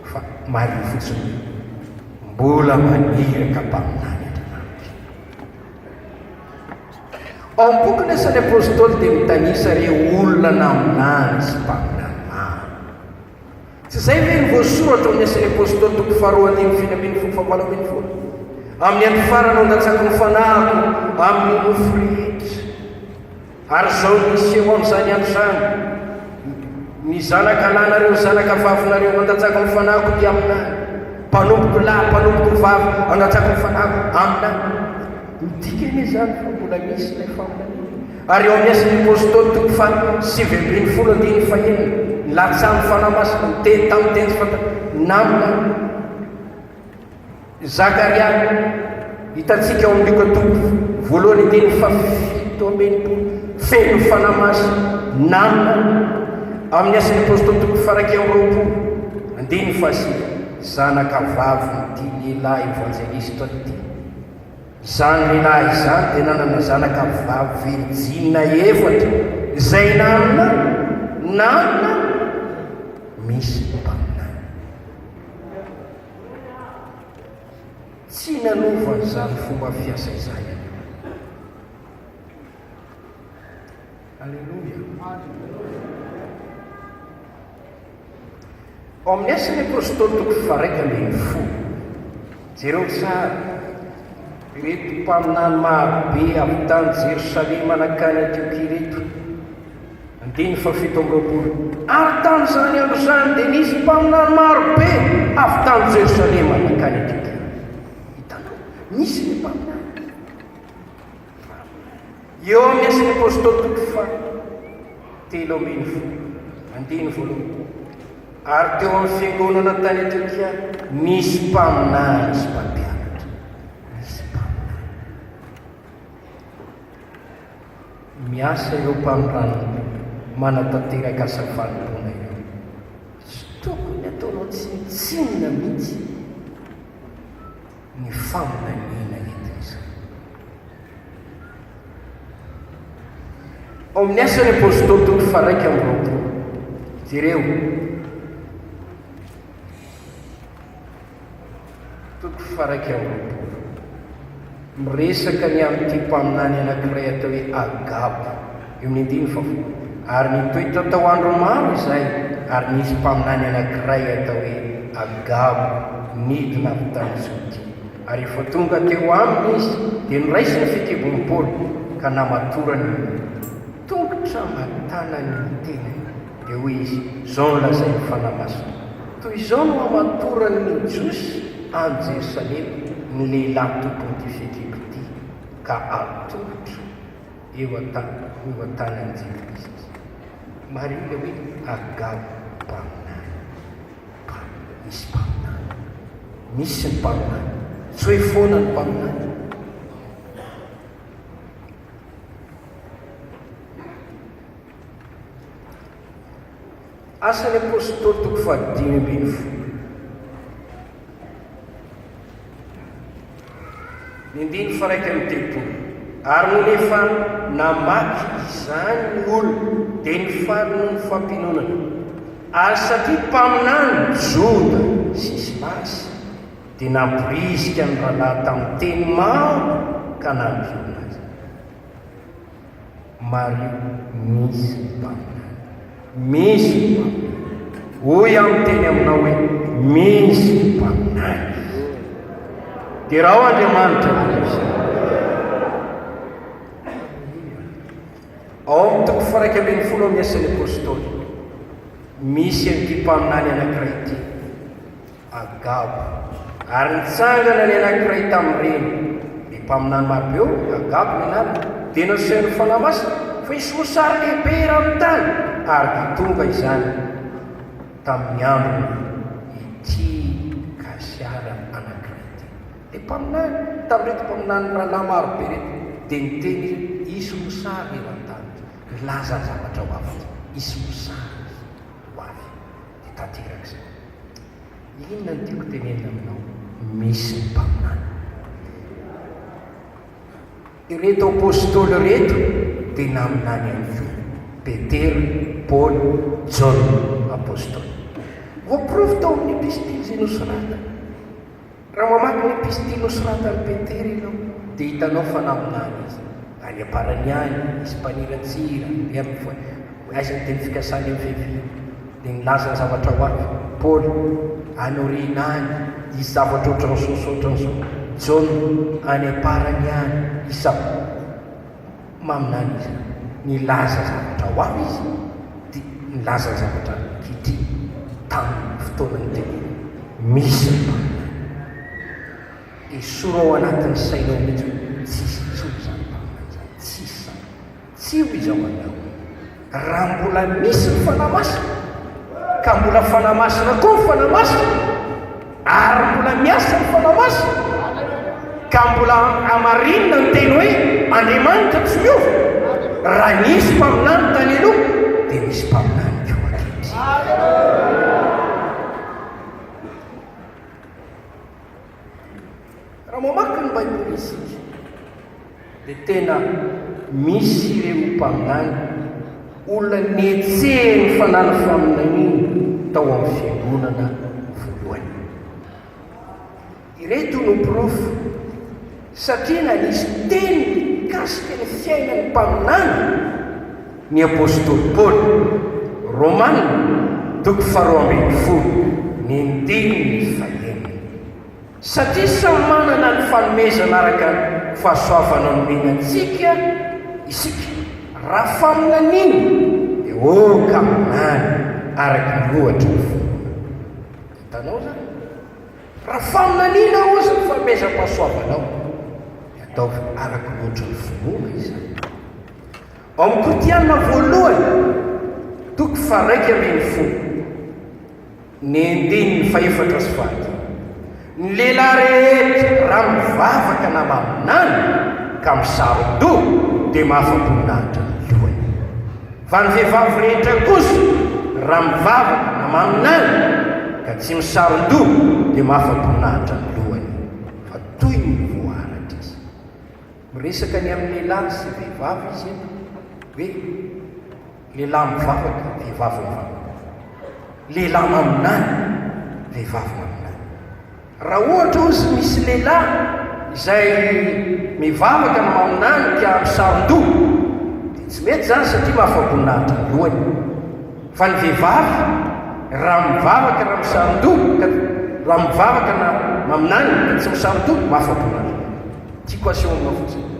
fa mario fotsiny mbola maniraka mpaminany Andriamanitra. Ao amin'ny boky Asan'ny Apôstôly dia mitanisa reo olona naminany sy mpaminany maro. Tsy izay ve ny voasoratra amin'ny Asan'ny Apôstôly toko faharoa andimy fito ambin'ny folo fahavalo ambin'ny folo, amin'ny andro farany andatsaka ny fanako amin'ny mofo rehetra, ary izao nisy eo amin'izany andro izany ny zanaka lahinareo zanaka vavinareo andatsaka ny fanako dia aminany, mpanomboky lahy mpanomboky vavy andatsaka ny fanako aminany. Midika eny izany fa mbola misy ilay faminany. Ary eo amin'ny Asan'ny Apôstôly toko sivy ambin'ny folo andiny fahenina latsahan'ny fanamasina miteny tamin'ny teny namina Zakaria, hitantsika ao amin'ny Lioka toko voalohany andiny fafito ambinipolo feno fanamasina namina. Amin'ny Asan'ny Apôstôly toko faraiky amby roapolo andiny fahasivy, zanaka vavy ity lehilahy evangelista ity. Izany lehilahy izany dia nanana zanaka vavy virjina efatra izay namina misy mpaminany. Tsy nanova izany fomba fiasa izany. Alleluia. Ao amin'ny Asan'ny Apôstôly toko faraiky ambin'ny folo, jereo tsara ireto mpaminany marobe avy tany Jerosalema nakany Antiokia reto, andiny fafito amby roapolo, ary tamin'izany andro izany dia nisy mpaminany marobe avy tany Jerosalema nakany Antiokia. Hitanao, misy ny mpaminany. Eo amin'ny Asan'ny Apôstôly toko fahatelo ambin'ny folo andiny voalohany, ary teo amin'ny fiangonana tany Antiokia misy mpaminany sy mpampianatra. Misy mpaminany. Miasa ireo mpaminany manatanteraka asa vanim-potoana io. Tsy tokony ataonao tsinitsinina mihitsy ny faminaniana entin'izany. Ao amin'ny Asan'ny Apôstôly toko faraiky amby roapolo, jereo toko faraiky amby roapolo, miresaka ny amin'ity mpaminany anankiray atao hoe Agabo, eo amin'ny andiny fafolo, ary nitoetra tao andro maro izay, ary nisy mpaminany anankiray atao hoe Agabo nidina avy tany Zoty, ary efa tonga teo aminy izy dia noraisiny fitebon'ny Paoly ka namatorany tongotra matanany ny tenany, dia hoy izy, izao no lazainy fanamasina, toy izao no amatorany ny Jiosy any Jerosalema ny lehilahy tompon'ity fety ity ka atotra eo an-tanan'i Jesosy. Marina hoe Agabo mpaminany. Misy mpaminany, misy ny mpaminany, tsy hoe foana ny mpaminany, Asan'ny apôstôly toko fahadimy ambin'ny folo. Nindiny faraiky amin'ny telopolo. Ary no nefa namaky izany ny olona dia ny fariny ny fampinonana. Ary satria mpaminany Joda sy Silasy dia namporisika ny rahalahy tamin'ny teny maro ka nampiona azy. Mario misy mpaminany, misy mpaminany. Hoy amin'ny teny aminao hoe misy mpaminany. Dia raha ho Andriamanitra ao amin'ny toko faraiky ambin'ny folo amin'ny asan'ny apôstôly, misy an'ity mpaminany anankiray ity, Agabo. Ary nitsangana ny anankiray tamin'ireny, dia mpaminany maro eo, Agabo ny anarany, dia naseho fanahy masina fa hisy mosary lehibe raha amin'ny tany, ary tonga izany tamin'ny ambiny ity kasiara anankiray ity. Dia mpaminany tamin'reto mpaminany rahalahy maro be reto, dia niteny hisy mosary eo an-tany, milaza zavatra ho avy, hisy mosary ho avy. Dia tanteraka izay. Inona ny tiako tenenina aminao? Misy mpaminany. Ireto apôstôly reto dia naminany ihany koa, Petera, Paoly, John apôstôly. Voaporofo tao amin'ny epistily izay nosorata. Raha mamaky ny epistily nosoratany Petera ianao, dia hitanao fa naminany izy. Any aparany any, isy mpaniratsira, aizany teny fikasany amin'ny vehivavy, dia nilaza ny zavatra ho avy. Paoly any aoriana any, isy zavatra ohatran'izao. John any aparany any, isa maminany izy, nilaza zavatra ho avy izy, dia nilaza zavatra kity tamin'ny fotoanany teny. Misy mpaminany. Esoro ao anatin'ny sainao mihitsy, tsisy intsony zany mpaminany zany, tsisy zany. Tsy ho izy ao anao. Raha mbola misy ny fanahy masina, ka mbola fanahy masina koa ny fanahy masina, ary mbola miasa ny fanahy masina, ka mbola amarinina ny teny hoe Andriamanitra tsy miova, raha nisy mpaminany tany aloha dia misy mpaminany koa ankehitriny. Raha mamaky ny Baiboly isika dia tena misy ireo mpaminany, olona nietsehany fanana faminaniny tao amin'ny fiangonana voalohany. Ireto no porofo satria na nisy teny mikasika ny fiainany mpaminany ny apôstôly Paoly. Romana toko 12 ny 1-5. Satria samy manana ny fanomezana araka fahasoavana nomenantsika isika. Raha faminaniny dia kaminany araka ny lohatry ny fo. Hitanao zany? Raha faminanina ozy ny fanomezam-pahasoavanao, atao araka lohatry ny finoana izany. Ao amin'ny Korinthiana voalohany toko 1:1 ny 4:7. Ny lehilahy rehetra raha mivavaka na maminany ka misaron-do dia mahafa-boninahitra ny lohany. Fa ny vehivavy rehetra kosa raha mivavaka na maminany ka tsy misaron-do dia mahafa-boninahitra ny lohany. Fa toy ny voaratra izy. Miresaka ny amin'ny lehilahy sy vehivavy izy hoe lehilahy mivavaka, vehivavy mivavaka. Lehilahy maminany, vehivavy maminany. Raha ohatra ozy misy lehilahy izay mivavaka na maminany ka misaron-do, dia tsy mety zany satria mahafa-boninahitra ny lohany. Fa ny vehivavy raha mivavaka na misaron-do, raha mivavaka na maminany ka tsy misaron-do, mahafa-boninahitra. Tiako aseho aminao fotsiny,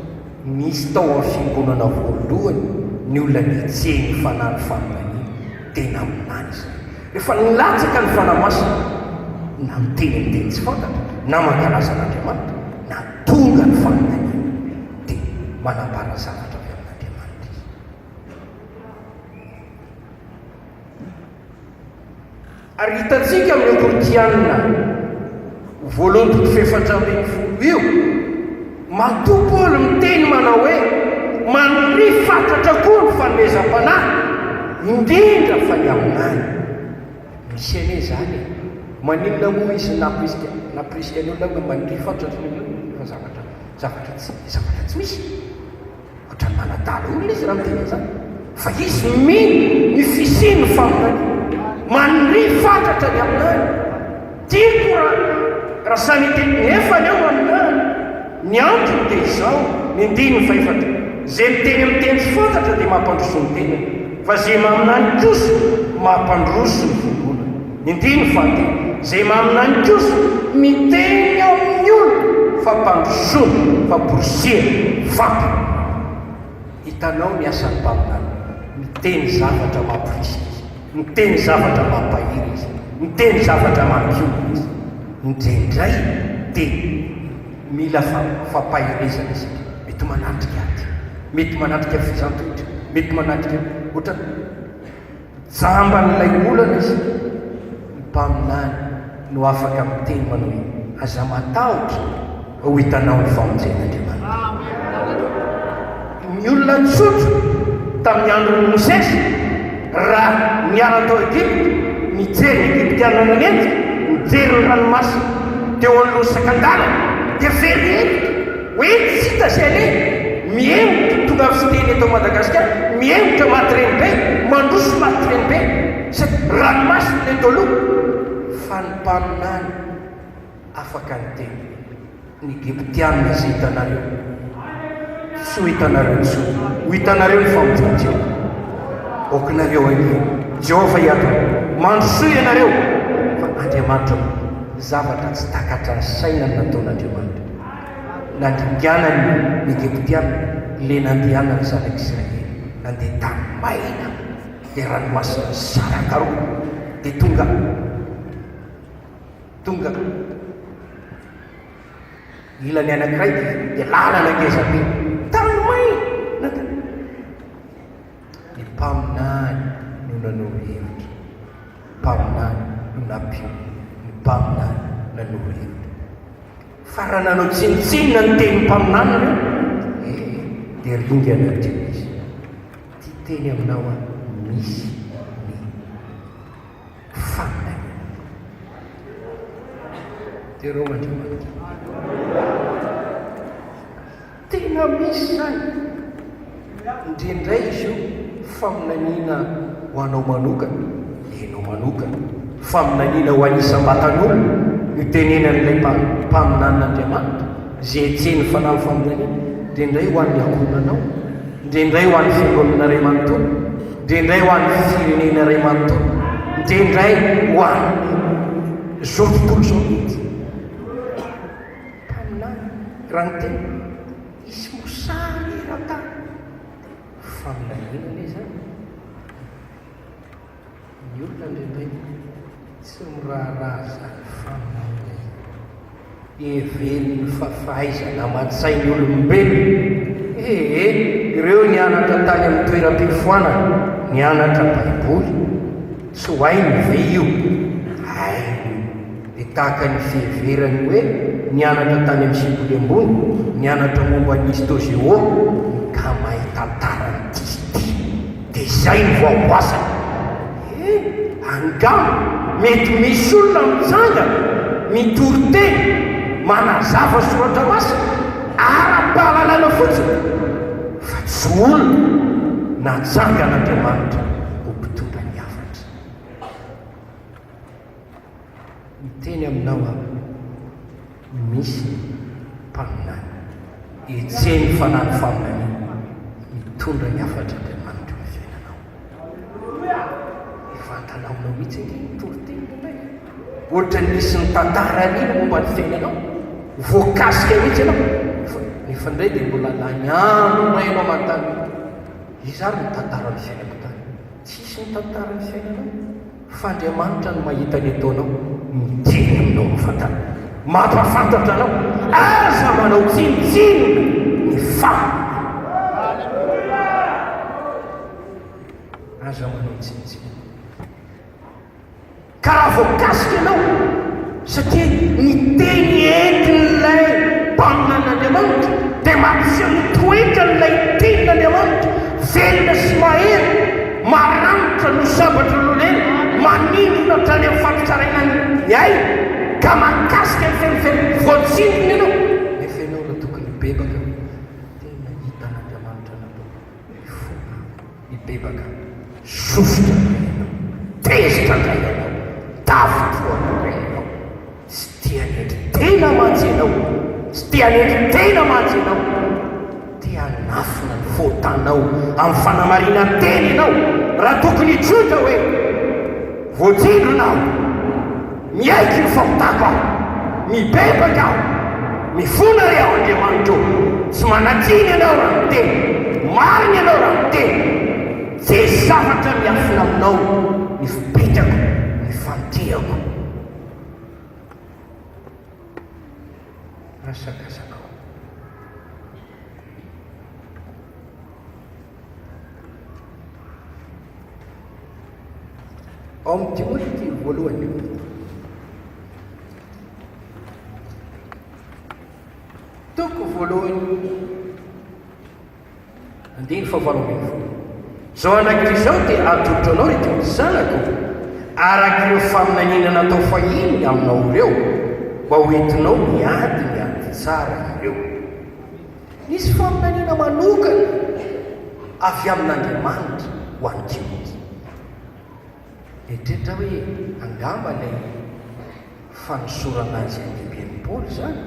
misy tao amin'ny fiangonana voalohany ny olona nietsehany fanany faminany tena aminany izay. Rehefa nilatsaka ny fanahy masina na miteny tsy fantatra, na mankalaza an'Andriamanitra, na tonga ny faminany dia manambara zavatra avy amin'Andriamanitra izy. Ary hitantsika amin'ny Korinthiana voalohany toko 7:10 io, matoa Paoly miteny manao hoe maniry fantatra koa ny fanomezam-panahy indrindra fa ny aminany misene zany maninona moa izy napriskany olona no mandrifa ohatratfa zavatra tsy misy ohatrany manadala olona izy raha mitena zany fa izy ny fisiny faminany manry fantatra ny aminany tiako raha sanite nefany eo aminany ny antony dia izao ny andiny faefatra zay miteny amin'ny teny tsy fantatra dia mampandroso ny tenany fa zay maminany kosa mampandroso ny vongola ny andiny fahateny zay maminany kosa miteny amin'ny olo fampandrosona famporisia fampy hitanao ny asany mpaminany miteny zavatra mampirisika izy miteny zavatra mampahiry izy miteny zavatra mampiona izy indraindray dia mila fampahirezana izy mety manatrika aty mety manatrika fizantoitra mety manatrika ohatra jamba n'ilay olana izy mpaminany no afaka miteny manao hoe aza matahotra ho hitanao ny famonjen'Andriamanitra ny olona tsotro tamin'ny andron'ny Mosesy raha niara tao Egypte mijery Egyptiana nanenjy mijery ny ranomasina teo anoloany sakandalana dia very hevitra hoenty sita zay ale mihemotra tonga amin'ny fiteny eto Madagasikara mihemotra maty reny be mandroso maty reny be sady ranomasina le toloha fa ny mpaminany afaka ny teny ny Egyptiana zay hitanareo sy ho hitanareo tsy ho hitanareo ny famonjena okinareo anio Jehova hiato mandrosoy ianareo fa Andriamanitra zavatra tsy takatra ny sainany nataon'Andriamanitra nandringanany ny Egyptiana le nandehanany zanak'Israely nandeha tany maina dia ranomasina sarakaroa dia tonga ilany anankiray dia lalana ngezabe tany maina ny mpaminany no nanoro hevitra mpaminany no nampio ny mpaminany nanoro hevitra fa raha nanao tsinitsinina ny teny mpaminany dia ringa anatio izy ty teny aminao a misy ny faminany dia reo Andriamanitra tena misy zany indrindray izy io faminaniana ho anao manokana enao manokana faminaniana ho anisam-batan'olo no tenenan'ilay mpaminan'Andriamanitra zay etseny fanahy faminaniana indrindray ho an'ny ankonanao indrindray ho an'ny fiangonana ray manontolo indrindray ho an'ny firenena ray manontolo indrindray ho an'ny zao tontolo zao mihitsy mpaminany raha ny tena isy mosary rahatany faminaniana le zany ny olona indrindray tsy miraharaha zany faminaniana everiny fahaizana aman-tsainy olombelo ireo nianatra tany amin'ny toeram-pifoanana nianatra baiboly tsy ho hainy ve io ay dia tahaka ny fiheverany hoe nianatra tany amin'ny siboly ambony nianatra momba ny histozeo ka mahitantara ny tisty dia izay ny voamboasana angamo mety misy olona mitsanga mitoroteny manazava soratra masina ara-pahalalana fotsiny fa tsy olona natsanga n'Andriamanitra ho mpitondra ny hafatra miteny aminao a misy mpaminany etseny fanany faminaniana mitondra ny hafatra Andriamanitra ny fiainanao ifantanao mihitsy mitoroteny ndray ohatra nisy ny tantara niny momba ny fiainanao voakasika mihitsy ianao nefa indray dia mbola lanyano rainao mantany izany ny tantara ny fiainako tany tsisy ny tantara ny fiainanao fa Andriamanitra no mahita ny ataonao miteny aminao mifantana mampafantatra anao aza manao tsinitsinina ny aza manao tsinitsinina ka raha voakasika ianao satria ny teny entin'ilay mpaminan'Andriamanitra dia mampiseho ny toetranyilay tenin'Andriamanitra velona sy mahery maranitra no sabatra lolena manindrona trany amin'ny fampitsaraina ny ay ka mankasika ny fenofeno voatsindrona ianao nefa ianao raha tokony bebaka tena hitan'Andriamanitra natao fona mibebaka sofotra ianao tezitra ndray ianao tavotroana ndray ianao sy tianendry tena mantsy ianao sy tianendry tena mantsy ianao tia nafina ny voatanao amin'ny fanamarina teny ianao raha tokony tsotra hoe voatsindronao miaiky ny fahotako aho mibebaka aho mifona ry aho Andriamanitra tsy manatiny ianao raha miteny marina ianao raha miteny tsy zavatra miafina aminao ny fipetrako ny fantiako rasakasakao ao amin'ny Timoty voalohany toko voalohany 9:20 zao anak'izao dia atolotra anao reto zanako araka ireo faminaniana natao fahiny aminao ireo mba hoentinao miady tsara ireo nisy faminaniana manokana avy amin'Andriamanitra ho an'ny Timoty etrehitra hoe angamba ilay fanosorana azy lehiben'ny Paoly zany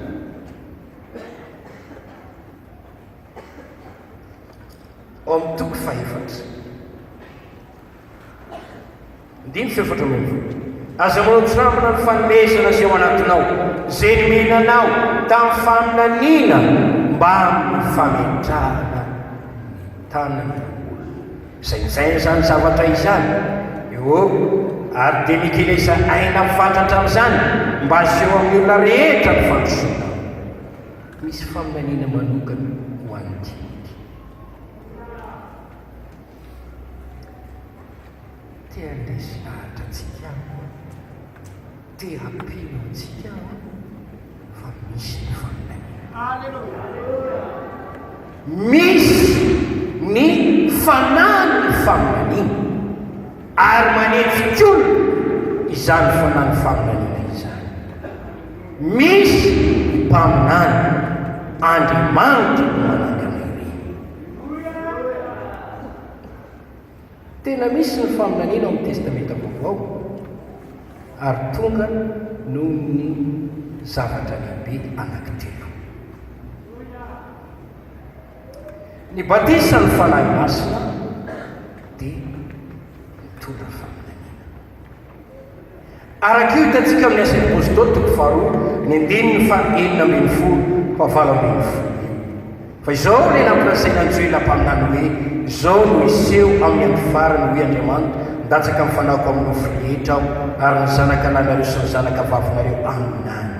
ao amin'ny toko 4 aza manotrambina ny fanomezana zay ao anatinao zay nomenanao tamin'ny faminaniana mba amin'ny fametrahana ny tanany izay zany zavatra izany eo ary dia mikelesa aina mifatratra amin'izany mba aseho amin'ny olona rehetra ny fandrosoana misy faminaniana manokana ho an'ny Timoty tia lesy lahatra antsika tia ampino antsika fa misy ny faminaniana misy ny fanany ny faminaniana ary manetsik'olo izany fanany faminaniana izany misy mpaminany Andriamanitra no manangana ireny tena misy ny faminaniana ao amin'ny testamenta vaovao ary tonga noho ny zavatra lehibe anankitelo ny batisa ny fanahy masina dia mitondra faminaniana araka io hitantsika amin'ny asan'ny apôstôly toko 2 ny 9:11 fa izao ilay nampilasaina anjoela mpaminany hoe izao no iseho amin'ny andifarany hoe Andriamanitra ndatsaka amin'ny fanako amin'ny nofo rehetra aho ary ny zanaka anareo sy ny zanaka vavinareo aminany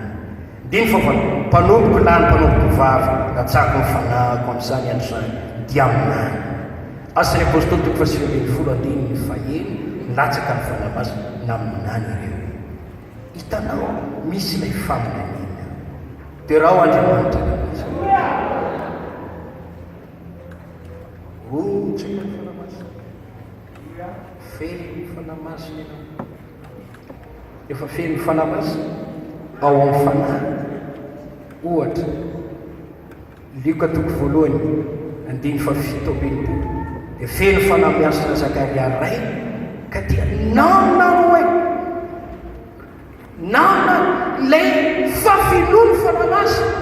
diny fa mpanomboky lahy ny mpanomboky vavy natsako ny fanahako amin'izany andro zany dia aminany asan'ny apôstôly toko 9:11 nilatsaka ny fanahy masina na aminany ireo hitanao misy ilay faminaniana dia raha ho Andriamanitra tsaka ny fanahy masina feno ny fanahy masina efa feno ny fanahy masina ao amin'ny fanahy ohatra Lioka toko 1:7 dia feno fanahy miasina Zakaria ray ka dia namina hoe namina lay fafinoany fanahy masina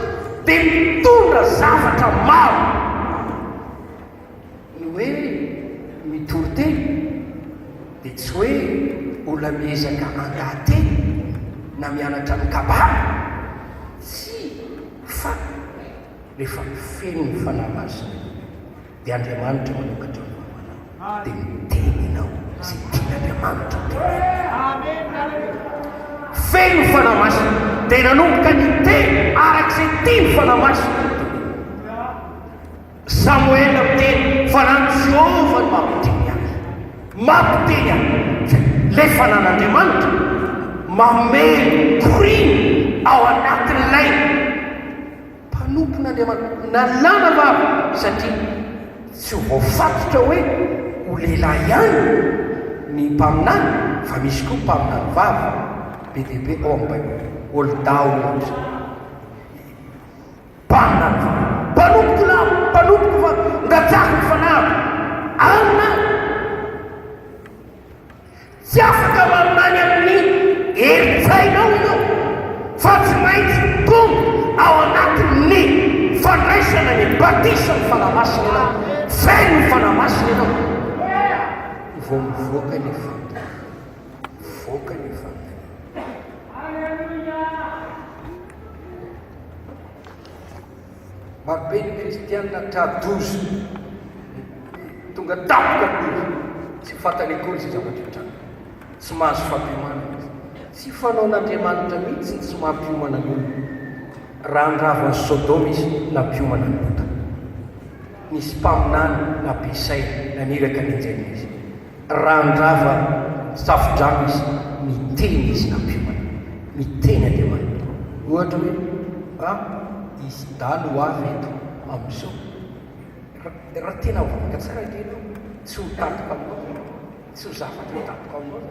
dia mitondra zavatra maro ny hoe mitory teny dia tsy hoe olona miezaka andahateny na mianatra ny kabary tsy fa rehefa feno ny fanahy masina dia Andriamanitra manokatra manao dia miteny ianao zay tian'Andriamanitra feno ny fanahy masina dia nanomboka ny teny arak'izay tia ny fanahy masina Samuel miteny fa nany Jehova no mampiteny azy lay fanan'Andriamanitra mameno koriny ao anatin'ilay mpanompon'Andriamanitra nalana vavy satria tsy ho voafatotra hoe ho lehilahy ihany ny mpaminany fa misy koa mpaminany vava be dehibe ao amin'ny baiboly olodao ohatra mpaminany vava mpanompoky lamo mpanompoky fa ngatsako ny fanavy amina tsy afaka maminany amin'ny eritsainao ianao fa tsy maintsy tonga ao anatin'ny fandraisana ny batisa ny fanamasina ianao feno ny fanamasina ianao vao mivoaka ny fantany voaka ny fantany marobe ny kristianina tradozo tonga tapoka dozo tsy fantany akory zay zavatra trano tsy mahazo fampiomana tsy fanaon'Andriamanitra mihitsy tsy mampiomana n'olona raha nravany Sodoma izy nampiomana ny Lota nisy mpaminany nampiasay naniraka ny anjely izy raha ndrava safodrano izy miteny izy nampiomana miteny Andriamanitra ohatra hoe izy dalo avy eto amin'izao raha tena voaka tsara kely tsy ho tatoka aminao tsy ho zavatra ho tatoka aminao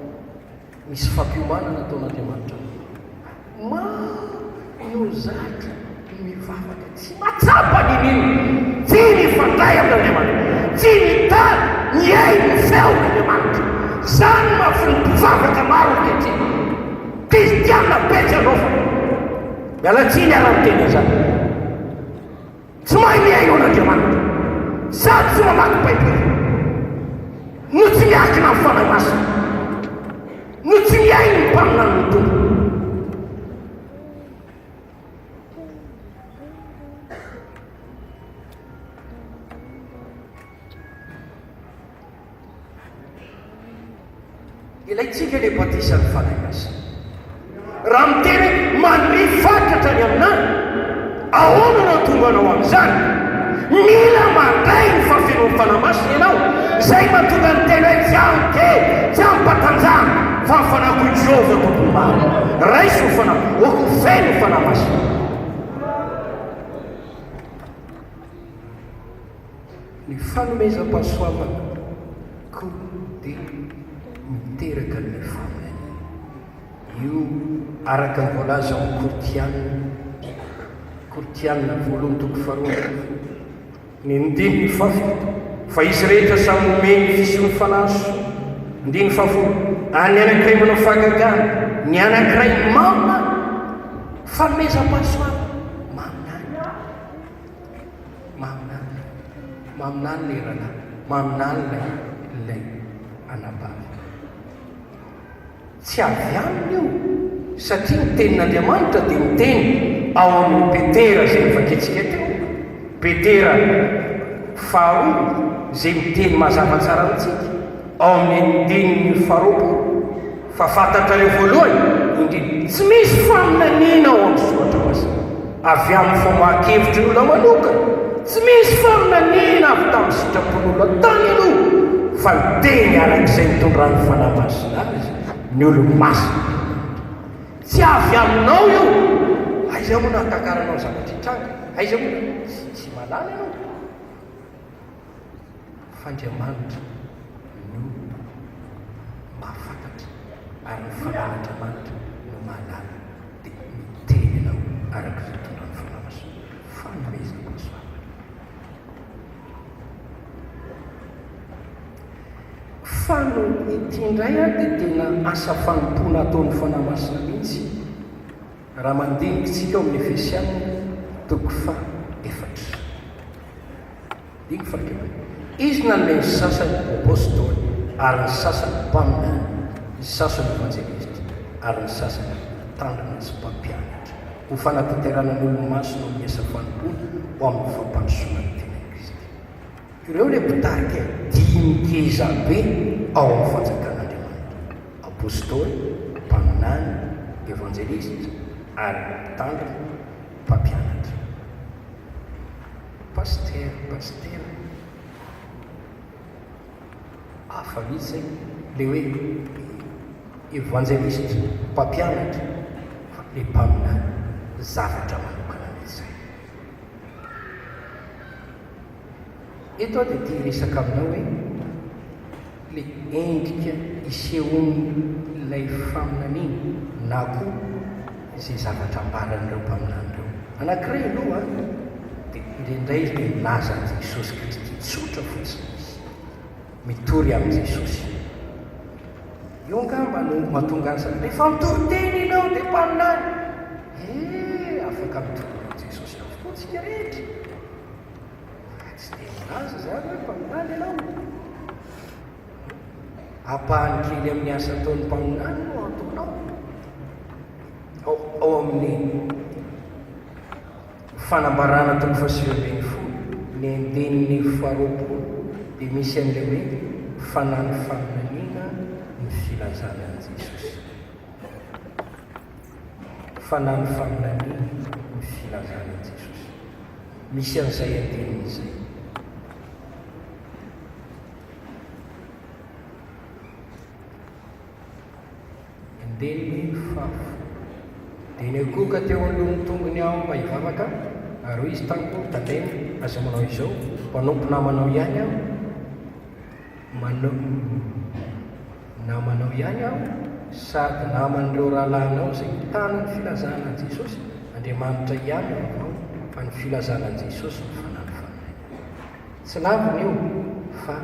misy fampiomana nataon'Andriamanitra no zatra mivavaka tsy matsapa ninino tsy mifandray amin'Andriamanitra tsy mitany ny ai ny feon'Andriamanitra zany mahafinympivavaka maro kety kristianina betsy anaova mialatsiny ara-teny zany tsy mahay miai eo an'Andriamanitra sady tsy mamaky baiboly no tsy miakina amin'ny fanahy masina no tsy miai ny mpaminany ny tompo ilaitsika le batisa ny fanahy masina raha miteny manry fatratra ny aminany ahoana na tonga anao amin'izany mila mandray ny fafenoan'ny fanahy masina ianao zay mahatonga ny tena hoe tsy amke tsy ampatanjana fa ny fanako Jehova tompony maro raiso ny fanahy oko feno ny fanahy masina ny fanomezam-pahasoavana koa dia miteraka ny famany io araka ny voalaza amin'ny Kortianina voalohany toko faharoa ny ndiny ny fafito fa izy rehetra samy omeny fisony fanaso ndiny fafolo any anankiray manao fahagagana ny anankiray mamina fanomezam-pahasoavana maminany le rahalahy maminany lay anabavy tsy avy aminy io satria ny tenin'Andriamanitra dia miteny ao amin'ny Petera zay mivaketsika teo Petera faharoa zay miteny mazava tsara amintsika ao amin'ny andininy faharoapolo fa fantatra le voalohany indrindra tsy misy faminaniana ao amin'ny soratra masina avy amin'ny famaakevitry n'olona manokana tsy misy faminaniana avy tamin'ny sitrapon'olona tany aloha fa miteny arak'izay mitondran'ny fanahy masina azy ny olo masina tsy avy aminao io aiza moa natakaranao zavatra hitranga aiza moa tsy malala ianao f'Andriamanitra no mahafantatra ary ny fanan'Andriamanitra no mahalala dia miteny ianao arak'izay mitondran'ny fanahy masina fanomezam-pahasoavana fano ity indray a dia tena asa fanompona ataon'ny fanahy masina mihitsy raha mandinikytsika ao amin'ny Efesianina toko faha-efatra diny fahakelany izy nanome ny sasany apôstôly ary ny sasany mpaminany ny sasany evanjelisty ary ny sasany tandrina sy mpampianatra ho fanatanteranan'olony masina amin'ny asa fanompona ho amin'ny fampandrosoana ny tena Kristy ireo le mpitarika dimikeza be ao amin'ny fanjakan'Andriamanitra apôstôly mpaminany evanjelisty ary mpitandrina mpampianatra paster hafa mihitsy zay le hoe evanjelisty mpampianatra le mpaminany zavatra manokana mihitsy zay eto dia tia resaka aminao hoe le endrika isehoan'ilay faminaniana na koa izay zavatra ambaran'ireo mpaminan'ireo anankiray aloha dia indraindray izy dia milaza an' Jesosy Kristy tsotra fotsiny izy mitory amin'i Jesosy. Io angamba no mahatonga an'izany rehefa mitory teny ianao dia mpaminany afaka mitory amin'i Jesosy avokoa tsika rehetra tsy dia milaza zany hoe mpaminany ianao apahany kely amin'ny asa ataon'ny mpaminany no ataonao ao amin'ny fanambarana toko fahasivambin'ny folo ny andinin'ny faharoapolo dia misy an'ilay hoe fanany faminaniana ny filazana an' Jesosy. Fanany faminaniana ny filazana an' Jesosy misy an'izay andinin'izay. Andininy fafo dia ny akoka teo alohan'ny tongony aho mba hivavaka ary hoy izy tamiko tandrena aza manao izao mpanompo namanao ihany aho namanao ihany aho sady naman'ireo rahalahinao izay mitana ny filazana an' Jesosy Andriamanitra ihany avanao fa ny filazana an' Jesosy ny fanany faminay tsy laviny io fa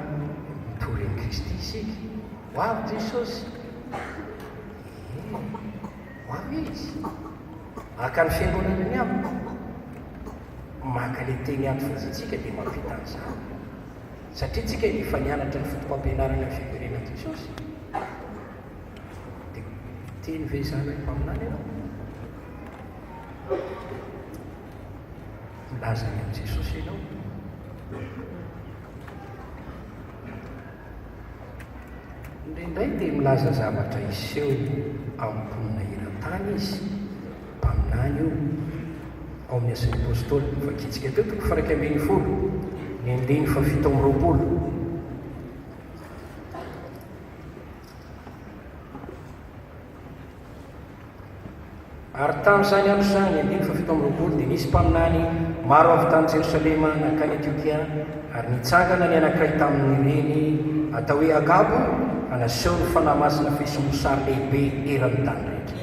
mitory an'i Kristy isika ho avy Jesosy ho avy izy aka ny fiangonana ny amiko maka le teny ato fotsitsika dia mampita an'izany satria tsika efa nianatra ny fotom-pampianarana ny fiangonana Jesosy dia teny vezana mpaminany ianao milaza ny amin'i Jesosy ianao indraindray dia milaza zavatra iseho amin'ny mponina eran-tany izy mpaminany io ao amin'ny asan'ny apôstôly vakitsika teo toko faraika ambin'ny folo ny andiny fa fito amby roapolo ary tamin'izany andro izany andiny fa fito amby roapolo dia nisy mpaminany maro avy tany Jerosalema nakany Antiokia ary nitsangana ny anankiray tamin'ireny atao hoe Agabo anaseho ny fanahy masina fisombosary lehibe eran'ny tany rehetra.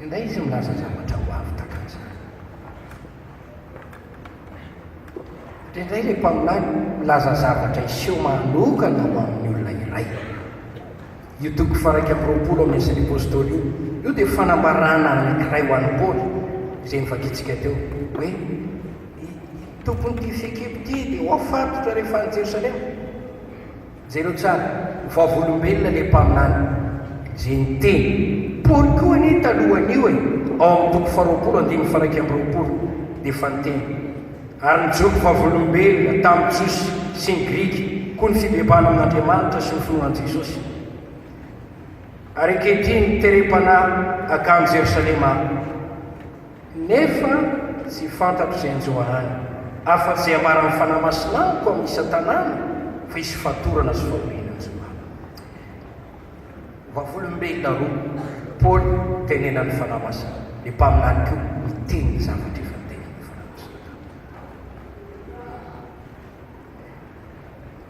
Indraindray izy milaza zavatra ho avy takan'izany. Indraindray ilay mpaminany milaza zavatra iseho manokana ho amin'ny olona iray. Io toko faraika amby roapolo amin'ny asan'ny apôstôly io dia fanambarana anankiray ho an'i Paoly izay nivakitsika teo hoe tompon'ity fekepity dia ho afatotra rehefa any Jerosalema. Jereo tsara vavolombelona le mpaminany izay niteny Paoly koa anie talohan'io ao amin'ny toko faharoapolo andiny faraika amby roapolo dia efa niteny ary nijoko vavolombelona tamin'ny Jiosy sy ny Grika koa ny fibebahana amin'Andriamanitra sy ny finoan'i Jesosy ary ankehitriny niterem-panahy akany Jerosalema nefa tsy fantatro izay anjoahany afa-tsy izay ambaran'ny fanahy masinako amin'ny isa tanàna fa isy fatorana sy fahoriana anjoahany. Vavolombelona roa Paoly tenenan'ny fanahy masina dia mpaminany koa miteny ny zavatra efa tenen'ny fanahy masina.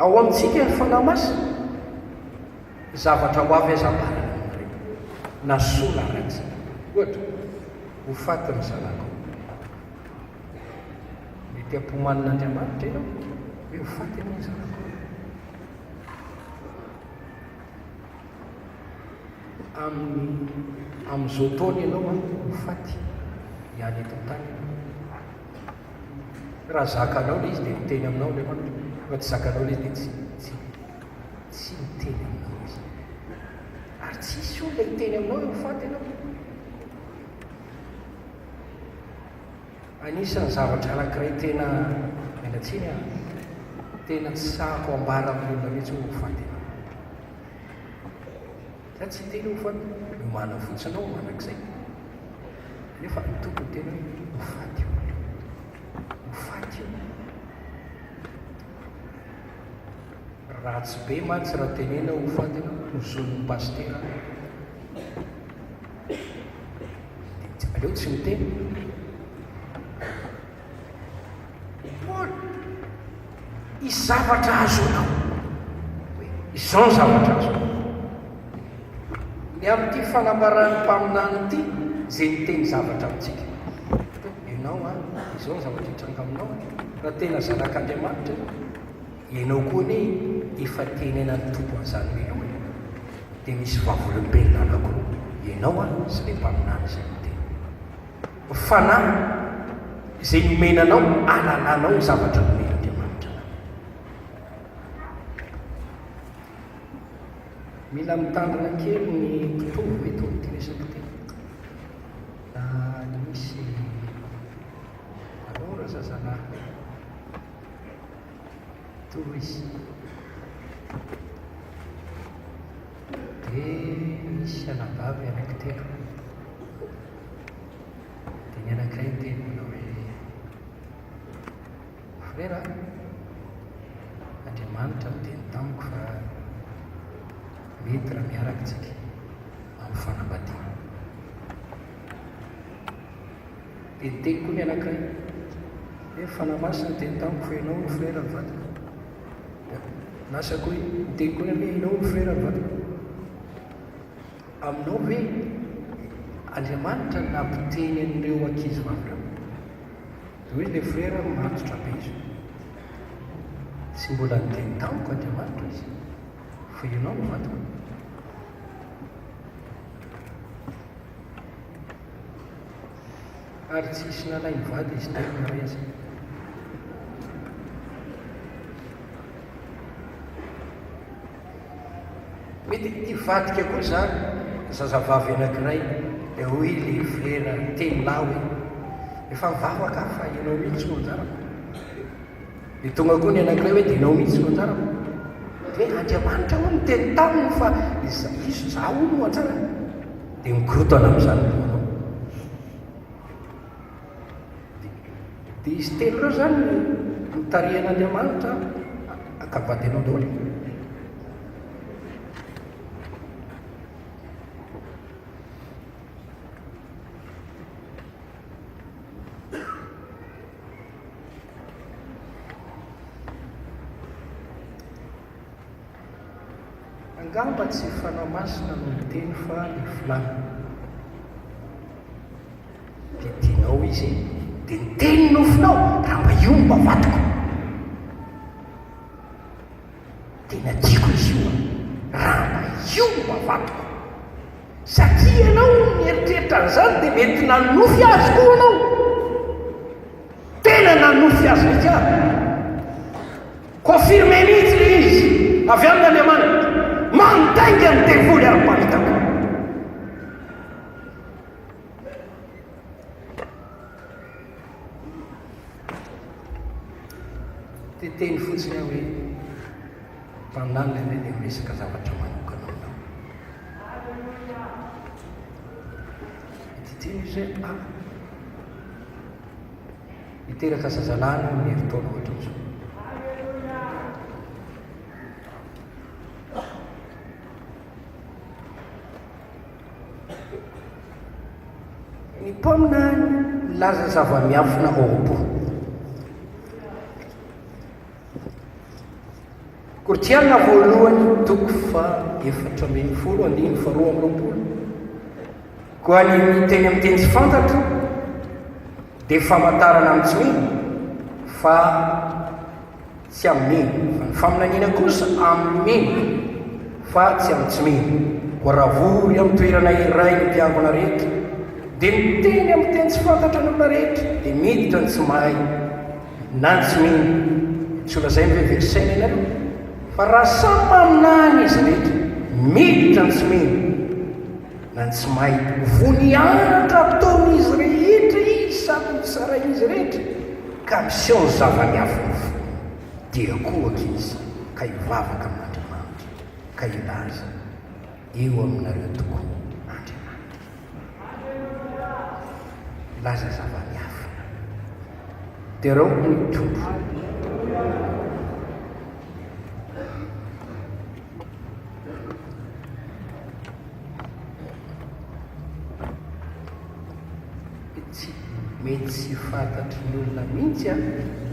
Ao amintsika ny fanahy masina zavatra ho avy azambarana amin'ireo na sola ratsy ohatra ho faty ny zanako mety ampomanin'Andriamanitra ianao hoe ho faty amin'ny zanako amin'izao taona ianao ho faty ihany eto an-tany raha zakanao le izy dia miteny aminao Andriamanitra fa tsy zakanao le izy dia tsy miteny aminao izy ary tsisy olona hiteny aminao hoe ho faty ianao. Anisan'ny zavatra anankiray tena mialatsiny tena tsy sahako ambara amin'ny olona mihitsy ho faty ianao. Za tsy teny ho faty nomana fotsiny ao manak'izay nefa ny tokony tena hoe ho faty io ho faty io ratsy be mantsy raha tenena ho faty ianao nozon'ny pastera aleo tsy miteny Paoly izavatra azonao izao ny zavatra azonao ny amin'ity fanambarany mpaminany ity zay niteny zavatra amintsika ianao a izao ny zavatra hitranga aminao raha tena zanak'Andriamanitra ianao koa ny efa tenenany tompo an'izany miloha dia misy vavolombelona anankiroa ianao a sy le mpaminany izay miteny fanahy izay nomenanao alalànao zavatra nomen'Andriamanitra mila mitandrina kely ny mpitovy mety ho nytiresaka teny misy alora zazanahy toy izy dia misy anabavy anankitelo dia ny anankiray teny manao hoe frera Andriamanitra miteny tamiko fa mety raha miaraka tsika amin'ny fanambadiana dia niteny koa ny anankiray hoe fanamasina teny tamiko fa ianao ny frera ny vatako nasako hoe niteny koa ny hoe ianao ny frera ny vatako aminao hoe Andriamanitra nampiteny an'ireo ankizy vavireo dia hoe le frera matotra be izy tsy mbola niteny tamiko Andriamanitra izy fa ianao ny vatako ary tsy isy nalay mivady izy teny naray azy mety ivadika koa zany zazavavy anankiray dia hoy le frera teninao hoe efa mivavaka fa ianao mihitsy no anjarako dia tonga koa ny anankiray hoe dia ianao mihitsy no anjarako dia hoe Andriamanitra ho miteny taminy fa izy zaho no anjarako dia mikorotana amin'izany loanao dia izy telo ireo zany mitarihan'Andriamanitra akabatenao daholo angamba tsy fanamasina no miteny fa ny filany dia tianao izy dia niteny nofinao raha mba io mba vatiko tena tiako izy io raha mba io mba vatiko satria ianao mieritreritra an'izany dia mety nanofy azy koa anao tena nanofy azy mihitsy ary confirme mihitsy le izy avy amin'Andriamanitra mandainga ny devoly ara-pamitako dia teny fotsiny aho hoe mpaminany le dia miresaka zavatra manokana aminao teny izy hoe hiteraka zazalahy no mieritona ohatra am'izao ny mpaminany laza zava-miafina ao-po Kortiana voalohany toko fa 4:4 koa ny miteny amin'ny teny tsy fantatro dia famantarana amin'ny tsy mino fa tsy amin'ny mino fa ny faminaniana kosa amin'ny mino fa tsy amin'ny tsy mino koa raha vory amin'ny toerana iray ny mpiangona rehetra dia miteny amin'ny teny tsy fantatra ny olona rehetra dia miditra ny tsy mahay na ny tsy mino tsy olazay ny veversaina ianareo fa raha samy maminany izy rehetra miditra ny tsy mino na ny tsy mahay vonianatra ataon'izy rehetra izy sady mitsarain'izy rehetra ka miseho ny zava-miafiny fo dia koaka izy ka hivavaka amin'Andriamanitra ka ilaza eo aminareo tokoa Andriamanitra laza zava-miafina dia reo ny tompo mety tsy fantatry ny olona mihitsy a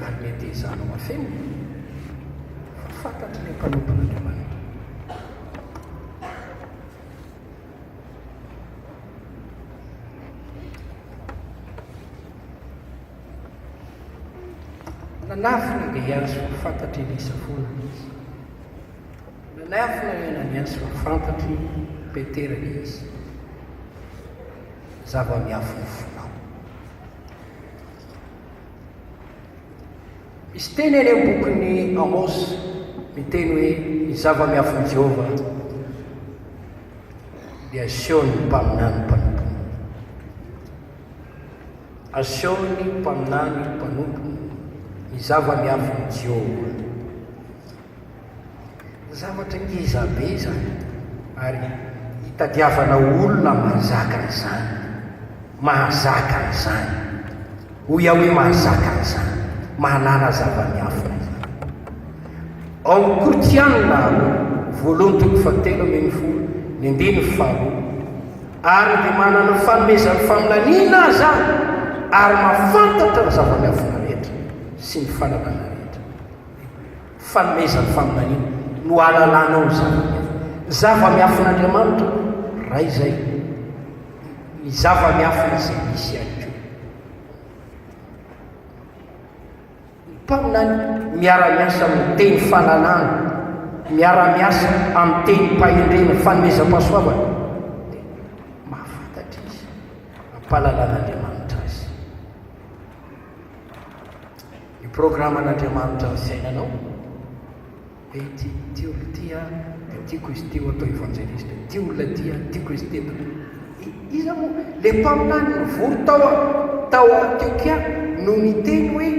ary mety izano mafeny fa fantatry ny mpanompon'Andriamanitra nanafina dia hiazo fantatry elisa foana izy, nanafina ianany azo fantatry peterana izy, zava-miafonofonao. Misy teny eny am-bokyny Amos miteny hoe ny zava-miafon Jehova dia aseony mpaminany mpanompony, aseony mpaminany mpanompony ny zava-miafon Jehova. Zavatra ngiza be zany, ary hitadiavana olona mahazaka an'izany, mahazaka an'izany, ho ia hoe mahazaka an'izany, mahalala zava-miafina izany. Ao amin'ny Koritianina 1:7-4 ny 2:5, ary dia manana fanomezany faminaniana zany, ary mahafantatra ny zava-miafina rehetra sy ny fahalalana rehetra. Fanomezany faminaniana no ahalalana ao zava-miafin'Andriamanitra raha izay ny zava-miafina izay misy ihany koa. Mpaminany miara-miasa amin'ny teny fahalalana, miara-miasa amin'ny teny mpahendrena, fanomezam-pahasoavana, dia mahafantatra izy, ampahalalàn'Andriamanitra azy. Ny programan'Andriamanitra ny fiainanao, ty olona ty a, dia tiako izy ty ho atao evangelista, ty olona ty a, tiako izy ty iza moa le mpaminany nivory tao Antiokia no niteny hoe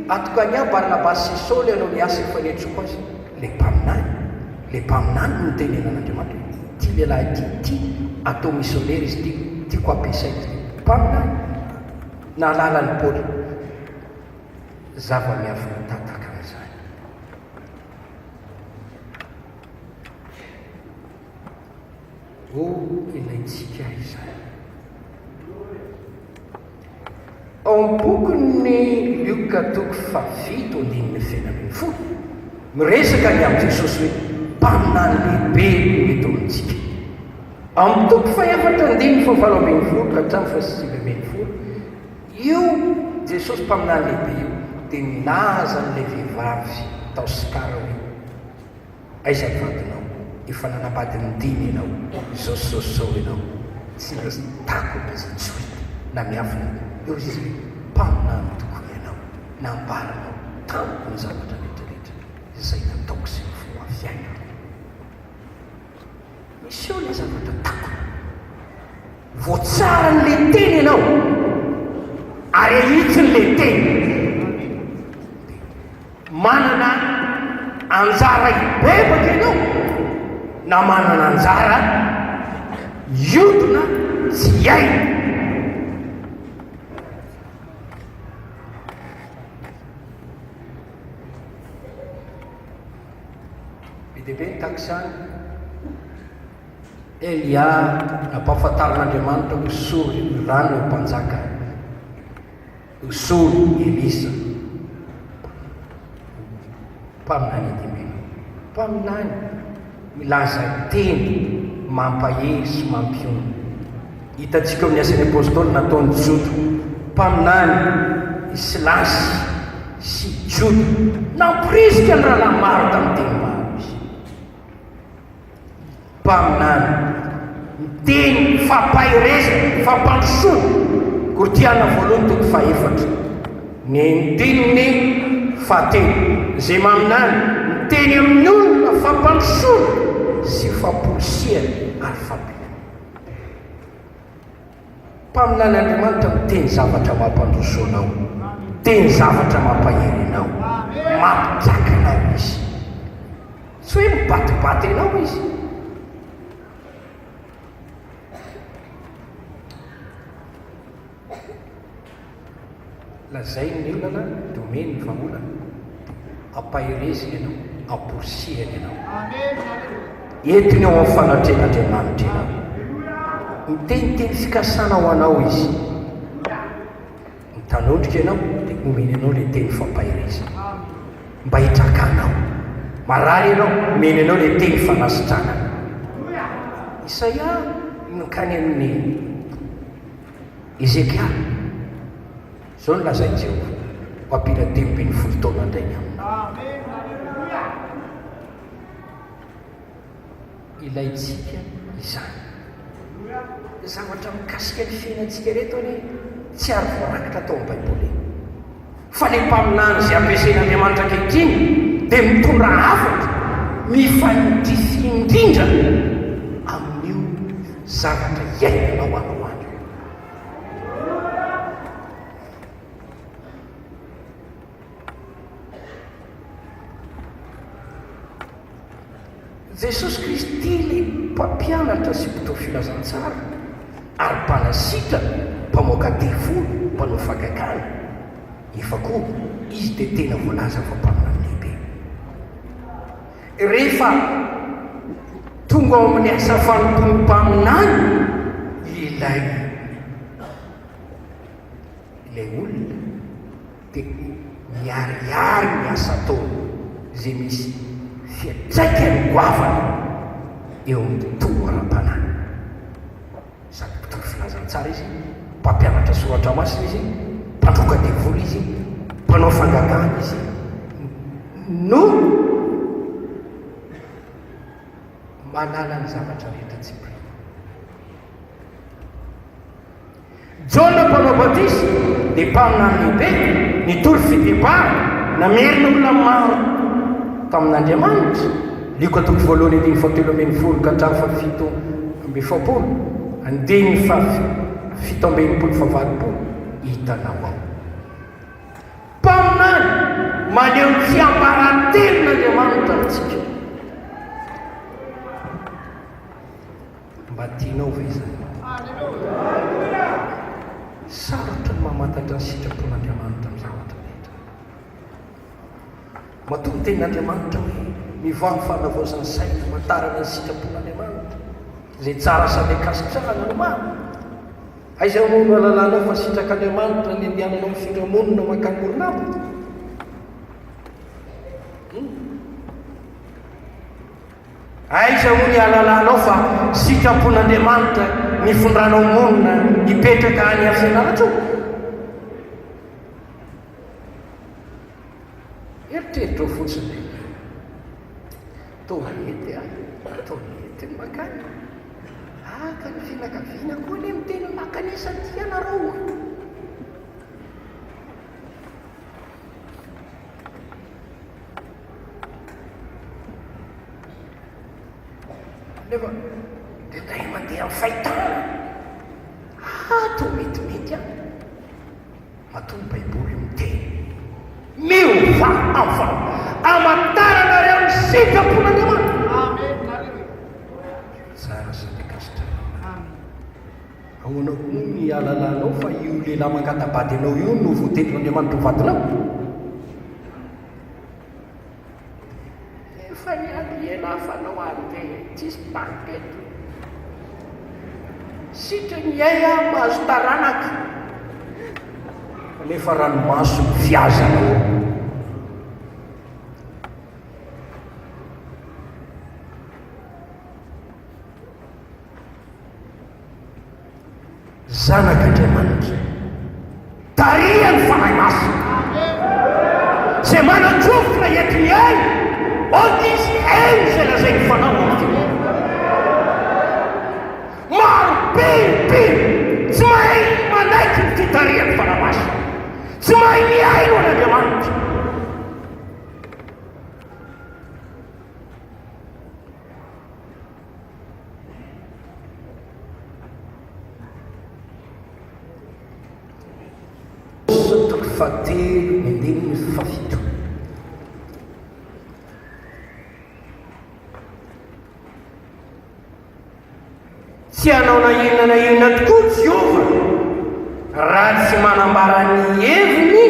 atokany a Barnabasy sy Saoly anao niasa efanetsoko azy. Le mpaminany no nitenenan'Andriamanitra ty lehilahy ty atao missionnaire izy tiako ampiasaina izy ty. Mpaminany nahalalany Paoly zava-miafina tataka an'izany. Ilaitsika izany. Ao amin'ny bokyny Luka 7:7-10 miresaka ny amin'i Jesosy hoe mpaminany lehibe mety amintsika. Amin'ny 7:9-20 ka hatramin'ny 7:20 io Jesosy mpaminany lehibe io dia milaza n'ilay vehivavy tao Sikara hoe aiza ny vadinao, efa nanambady ny dimy ianao, zao ianao, tsy nisy tako izy tsoy na miafina. Eo izy hoe mpaminany tokoa ianao, nambaranao tamiko ny zavatra rehetrarehetra izay nataoko sy ny fomba fiainako. Misy eo le zavatra tako, voatsara n'le teny ianao, ary ahitin'le teny, manana anjara ibebaka ianao, na manana anjara iodina tsy iaina. Be dehibe ny takizany Elia nampahafantarin'Andriamanitra ho sory rano eo mpanjaka, ho sory Elisa, mpaminany idimena, mpaminany milaza teny mampahery sy mampiona. Hitantsika amin'ny asan'ny apôstôly nataony Joto, mpaminany Silasy sy Joto namporisika ny rahalahy maro tamin'ny teny maro izy. Mpaminany miteny fampahiresana, fampandrosoana. Koritiana 1:4 ny andininy 7 zay maminany miteny amin'ny olona fampandrosoana sy fampolisiana ary fampiana. Mpaminan'Andriamanitra miteny zavatra mampandrosoanao, miteny zavatra mampahery anao, mampijaka anao izy, tsy hoe mibatibaty anao izy. Lazay ny olana domeny ny vaholana, ampahireziny ianao, amporisihany ianao, entiny eo amin'ny fanatren'Andriamanitra ianao, miteniteny fikasana ho anao izy. Mitanondrika ianao dia omeny anao le teny fampahirezana mba hitrakanao, marary ianao omeny anao le teny fanasitrana. Isaia nikany amin'ny Ezekia zao ny lazay Jehova ampira temopeny folo taona indray ny amina ilayntsika izany zavatra mikasika ny fiainantsika reto any tsy ary voarakitra tao amin'ny baiboly fa le mpaminany zay ampiasain'Andriamanitra ankehitriny dia mitondra hafatra mifanidify indrindra amin'io zavatra iainana ho anao any. Jesosy Kristy le mpampianatra sy mpitao filazantsara ary mpanasitra mpamoaka devolo mpanao fagakana efa koa izy dia tena voalaza fa mpaminany lehibe. Rehefa tonga ao amin'ny asa fanompony mpaminany ilay olona dia miariary ny asa taony zay misy fiatraikany goavana eo amin'ny tonoram-panany. Sady mpitoro filazantsara izy, mpampianatra soratra masina izy, mpandroka devolo izy, mpanao fangagana izy, no manala ny zavatra rehetra tsy mpino. Jaona mpanao batisy dia mpaminany lehibe nitory fidebara namerina olona maro tamin'Andriamanitra liko atoko voalohany andiny fatelo ambin'ny folo ka hatramin'ny fafito amby efapolo andiny fito amby enimpolo favalopolo hitanao ao mpaminany maneho tsy ambaratelon'Andriamanitra amintsika. Mba tianao ve izany? Sarotra ny mamantatra ny sitrapon'Andriamanitra amin'ny zavatra rehetra. Matoa ny tenin'Andriamanitra hoe mivoaha ny fanavaozany saina mantarana ny sitrapon'Andriamanitra zay tsara samy akasitrahana no maro. Aiza mono alalanao fa sitrak'Andriamanitra ny andehananao mifindra monina makany orinabo? Aiza mono alalanao fa sitrapon'Andriamanitra ny fondranao monina hipetraka any amin'ny fianarantro? Eritreritra fotsiny toanety toanety ny makany aka ny fianakaviana koa le miteny makanisa ty anareo. Nefa dia nday mandeha amin'ny fahitana to metimety any matoa ny baiboly miteny miova afa amantarana reo ny sitrapon'Andriamanitra. Tsara sady kasitra ahoanao koa ny alalanao fa io lehilahy mangatabady anao io no voatetin'Andriamanitra ho vadinao? Efa nialiena fanao any dia tsisy parpeto sitra ny aia mahazo taranaka nefa ranomaso fiazanao. Zanak'Andriamanitra tarihany fanahy masina zay manatsofina entiny ay otisy eny zay lazay ny fanao amty maro benibe tsy mahay manaiky ny fitarihany fanahy masina tsy mahay miaino an'Andriamanitra. Fatelo mendeny fafito tsy hanao na inona tokoa Jehova raha tsy manambara ny heviny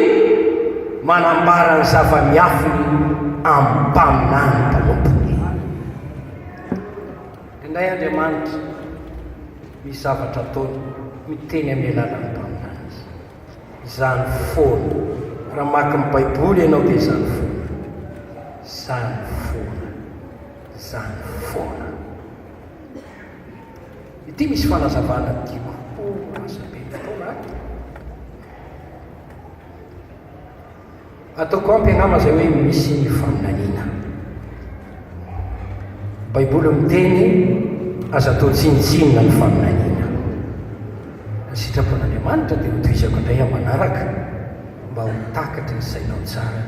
manambara ny zava-miafiny amin'ny mpaminany mpanompony. Indray Andriamanitra misy zavatra ataony miteny amin'ny alalan'ny mpaminany izany foana raha maky ny baiboly ianao dia izany foana ity misy fanazavana tiako asabe taona ataoko ampianama zay hoe misy ny faminaniana. Baiboly miteny aza atao tsinitsinina ny faminaniana. Sitrapon'Andriamanitra dia hotoizako indray amin'ny manaraka mba ho takatry ny sainao tsara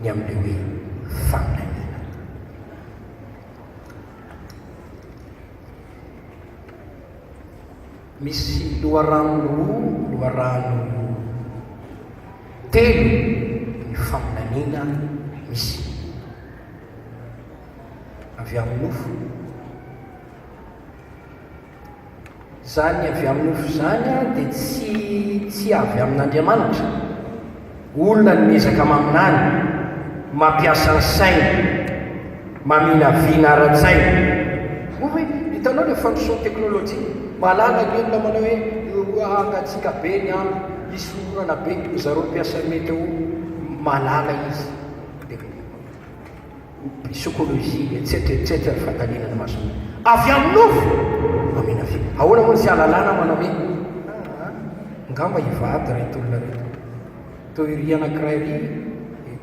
ny amin'ilay hoe faminaniana. Misy loharano telo ny faminaniana misy. Avy amin'ny nofo. Zany avy amin'ny nofo zany dia tsy avy amin'Andriamanitra. Olona ny miezaka maminany, mampiasa ny saina, mamina vina ara-tsaina. Hoe hitanao le fandrosoan'ny teknôlôjia, malala ny olona manao hoe angatsika be ny andro, misy orana be, zareo mpiasa météo malala izy. Psykôlôjia etc fandalinana masona avy amin'ny nofo mamina vina. Ahoana moa tsy alalana manao hoe ngamba hivady reto olona reto, to iry anankiray ry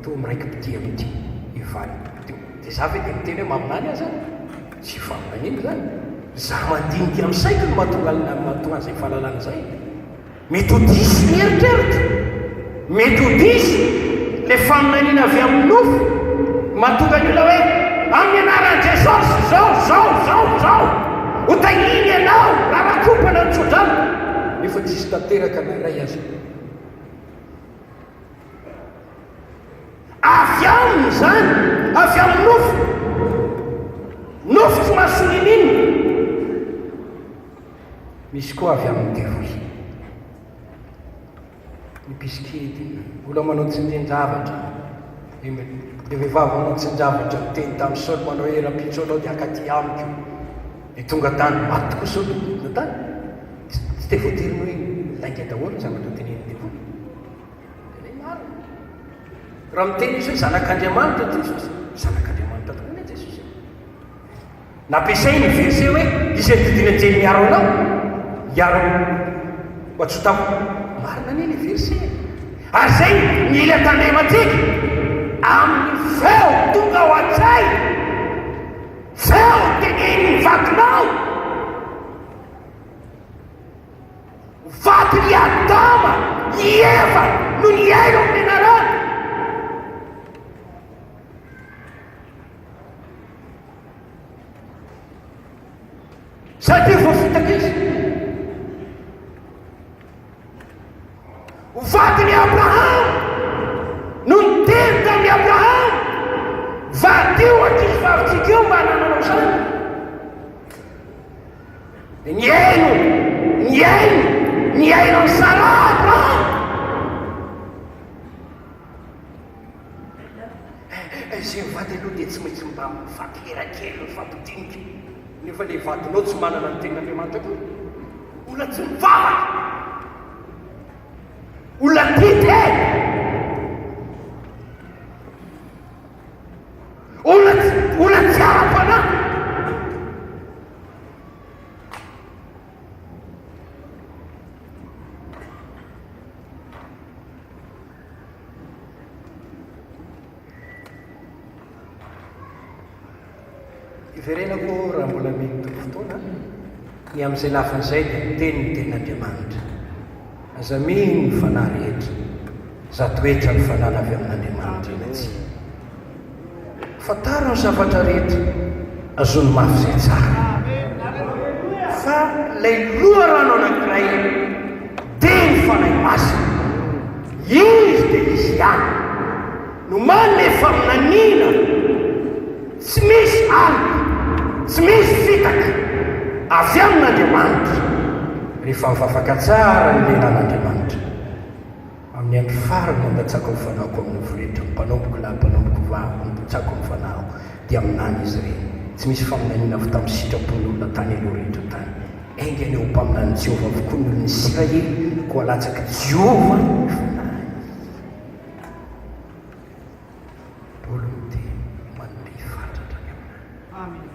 to miraiky pity amity hivady dia za ve dia miteny hoe maminany aza tsy faminanina zany. Za mandinika amin'ny saiko no mahatonga an'izay fahalalana zay. Mety ho disy mieritreritra, mety ho disy le faminanina avy amin'ny nofo mahatonga ny olona hoe amin'ny anaran'i Jesosy zao ho tagniny ianao raha rakopana ny tsodrano. Nefa tsisy tanteraka na iray azy. Avy aminy zany, avy amin'ny nofo tsy mahasonin'iny. Misy koa avy amin'ny devoly. Ny bisikety, olona manao tsinjin-javatra, le vehivavy manao tsinjavatra miteny tamin'ny solo manao hoe rapitso anao dia akaty amiko, dia tonga tany maty koa solo na tany. Tsy dia voateriny hoe lainga daholo ny zavatra teneny devoly. Tenay marina. Raha miteny izy hoe zanak'Andriamanitra Jesosy, zanak'Andriamanitra tokoa ny Jesosy. Nampiasai ny verset hoe izay didina jeny miaro anao, miaro matsotamo. Marina ny le verset. Ary zay mila tandremantsika amin'ny feo tonga ao an-tsay, feo teneny ny vatinao, vaty ny Adama, ny Eva no ny aino amin'ny anarana. Satria voafitaka izy. Vatin'ny Abraham no niteny tamin'ny Abraham, vadio ankizy vavitsika eo mba hanananao zany. Ny aino ny Sara Abraham. Zay mivady aloha dia tsy maintsy mba mifakerakely mifampidinika. Nefa le vadinao tsy manana ny tegn'Andriamanitra koa. Olona tsy mivavaka, olona tite, olona tsy ara-panahy. Iverenako raha mbola mety fotoana ny amin'izay lafin'izay dia miteny ny tenin'Andriamanitra. Aza mino ny fanahy rehetra, za toetra ny fanana avy amin'Andriamanitra eny atsy. Fataro ny zavatra rehetra azony mafy zay tsara. Fa lay loharano anankiray dia ny fanahy masina. Izy dia izy ihany no manome faminaniana, tsy misy alina, tsy misy fitaka avy amin'Andriamanitra. Rehefa mivavaka tsara ny lelan'Andriamanitra, amin'ny andro farany mandatsaka ny fanahiko amin'ny vorehetra, mpanomboko lahy, mpanomboko vavy, mandatsaka ny fanahiko, dia aminany izy ireny. Tsy misy faminaniana avy tamin'ny sitrapon'olona tany aloha rehetra tany. Aingany eo mpaminany Jehova avokoa ny olon'ny Israely, koa latsaky Jehova ny fanahy. Olo miteny manome fatratra ny aminany.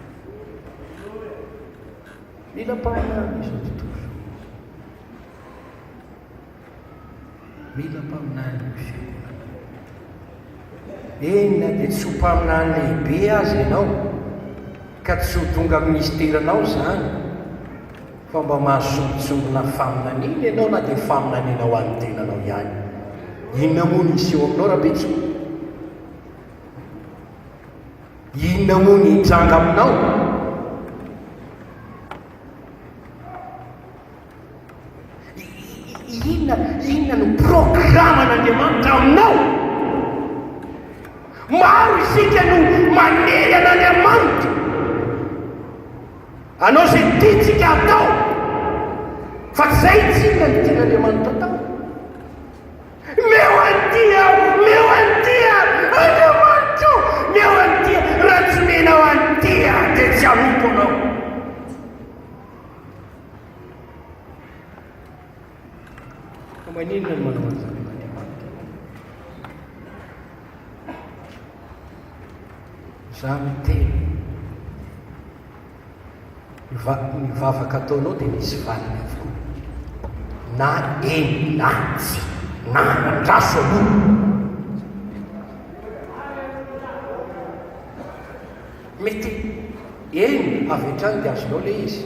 Mila mpaminany izao tontolo. Mila mpaminany ny fiangonana. enina dia tsy hompaminany lehibe azy ianao ka tsy ho tonga ministeranao zany fa mba mahasolontsongona faminaniana ianao na dia faminaniana ho an'ny tenanao ihany. Inona moa ny iseho aminao rabetso? Inona moa ny hitranga aminao? Inona no programan'Andriamanitra aminao? Maro isika no manery an'Andriamanitra, anao izay tiantsika atao fa tsy izay tsy inona ny tian'Andriamanitra atao. Meo antia Andriamanitra, meo antia, raha tsy menao antia dia tsy amiko anao. Maninona no manao an'izany Andriamanitra? Za miteny mivavaka ataonao dia misy valiny avokoa, na eny na tsy na andraso aloha. Mety eny avy hatrany dia azonao le izy,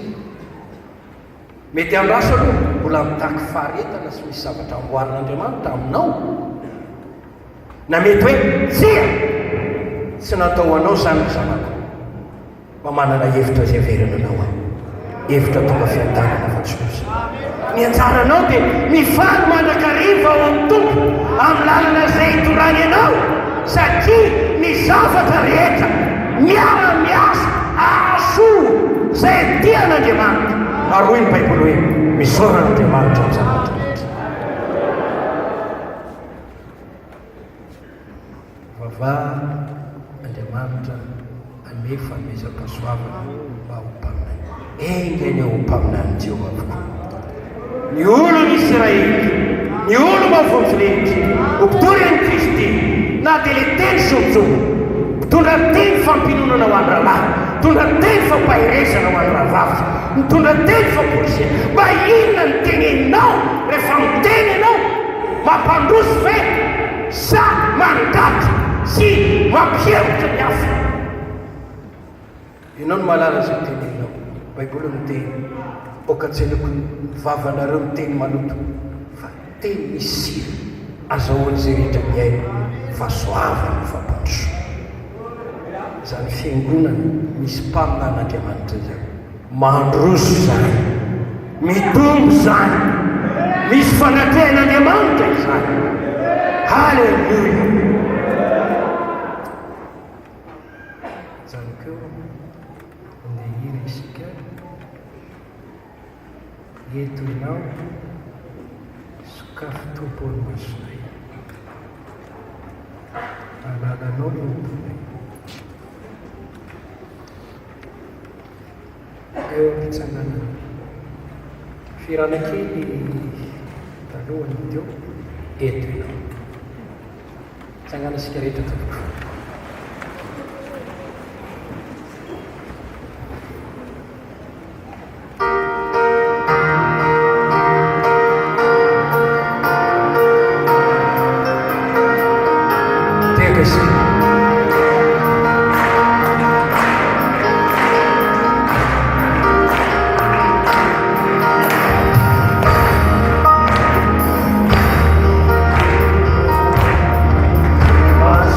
mety andraso aloha mbola mitaky faharetana sy misy zavatra amboarin'Andriamanitra aminao, na mety hoe tsia tsy natao anao zany ny zanako, mba manana hevitra izay averina anao aho, hevitra tonga fiadanana fa tsy osa. Ny anjaranao dia mifaly mandrakariva ao amin'ny tompo amin'ny lalana izay hitorany ianao, satria ny zavatra rehetra miara-miasa ahasoa izay tian'Andriamanitra. Ary hoy ny Baiboly hoe misaorana Andriamanitra amin'ny zavatra rehetra. Vavah Andriamanitra ame fanomezam-pahasoavana mba ho mpaminany. Engany ho mpaminany Jehova avokoa. Ny olon'Israely, ny olo mavonjolentry, mpitory an'i Kristy, na dia le teny sotsony, mitondra teny fampinonana ho an'ny rahalahy, mitondra teny fampahiresana ho an'ny rahavavy, mitondra teny famporisena. Mba inona ny teneninao rehefa miteny ianao? Mampandroso ve sa mandatra sy mampihevitra ny hafa? Ianao no mahalala izay teneninao. Baiboly miteny oka tsy hainako ny vavanareo miteny maloto fa teny misy azahoany izay rehetra miaino fahasoavana fampandroso. Izany fiangonana misy mpaminan'Andriamanitra izany, mandroso izany, mitombo izany, misy fanatrehan'Andriamanitra izany. Halleluja. Izany koa andeha hira isika, eto ianao sokafy tompony masonay, alalanao ny omponay. Eo am-pitsanganana firanakely talohany teo, eto ianao tsangana isika rehetra tompoko. Mas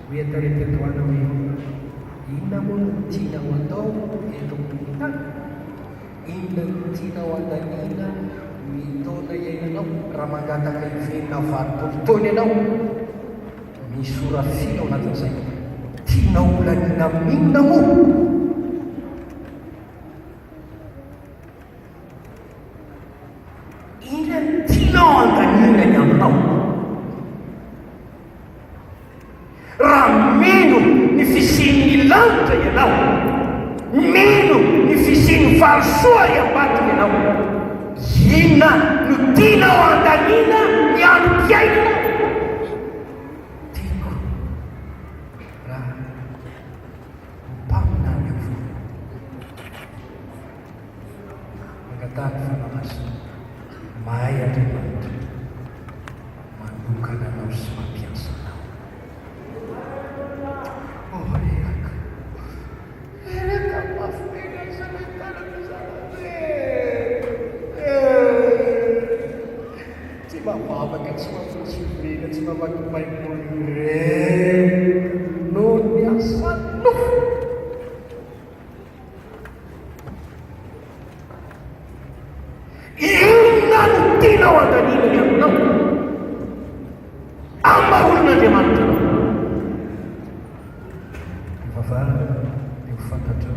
Mietareteto-ana hoe inona moa no tianao atao eto amponin-tany? Inona no tianao andaniana ny taona iainanao raha mangataka hiverina valopolo taona ianao? Misy sorafina ao anatin'izay. Tianao olaniana minona moa? Inona no tianao andaniana ny aminao? Raha mino ny fisian'ny lanitra ianao, mino ny fisian'ny valosoa iambatiny ianao, inona no tianao andaniana ny androm-piainana? Tiako raha mpamina ny avo mangatahaka fanamasina mahay Andriamanitra manokana anao sy mampiasa anao. Tsy mamavaka, tsy mampitsiovena, tsy mamaky baiboly no miasa nofo. Inona no tianao andaniana ny aminao? Amahorin'Andriamanitra. Vavahana eo fantatra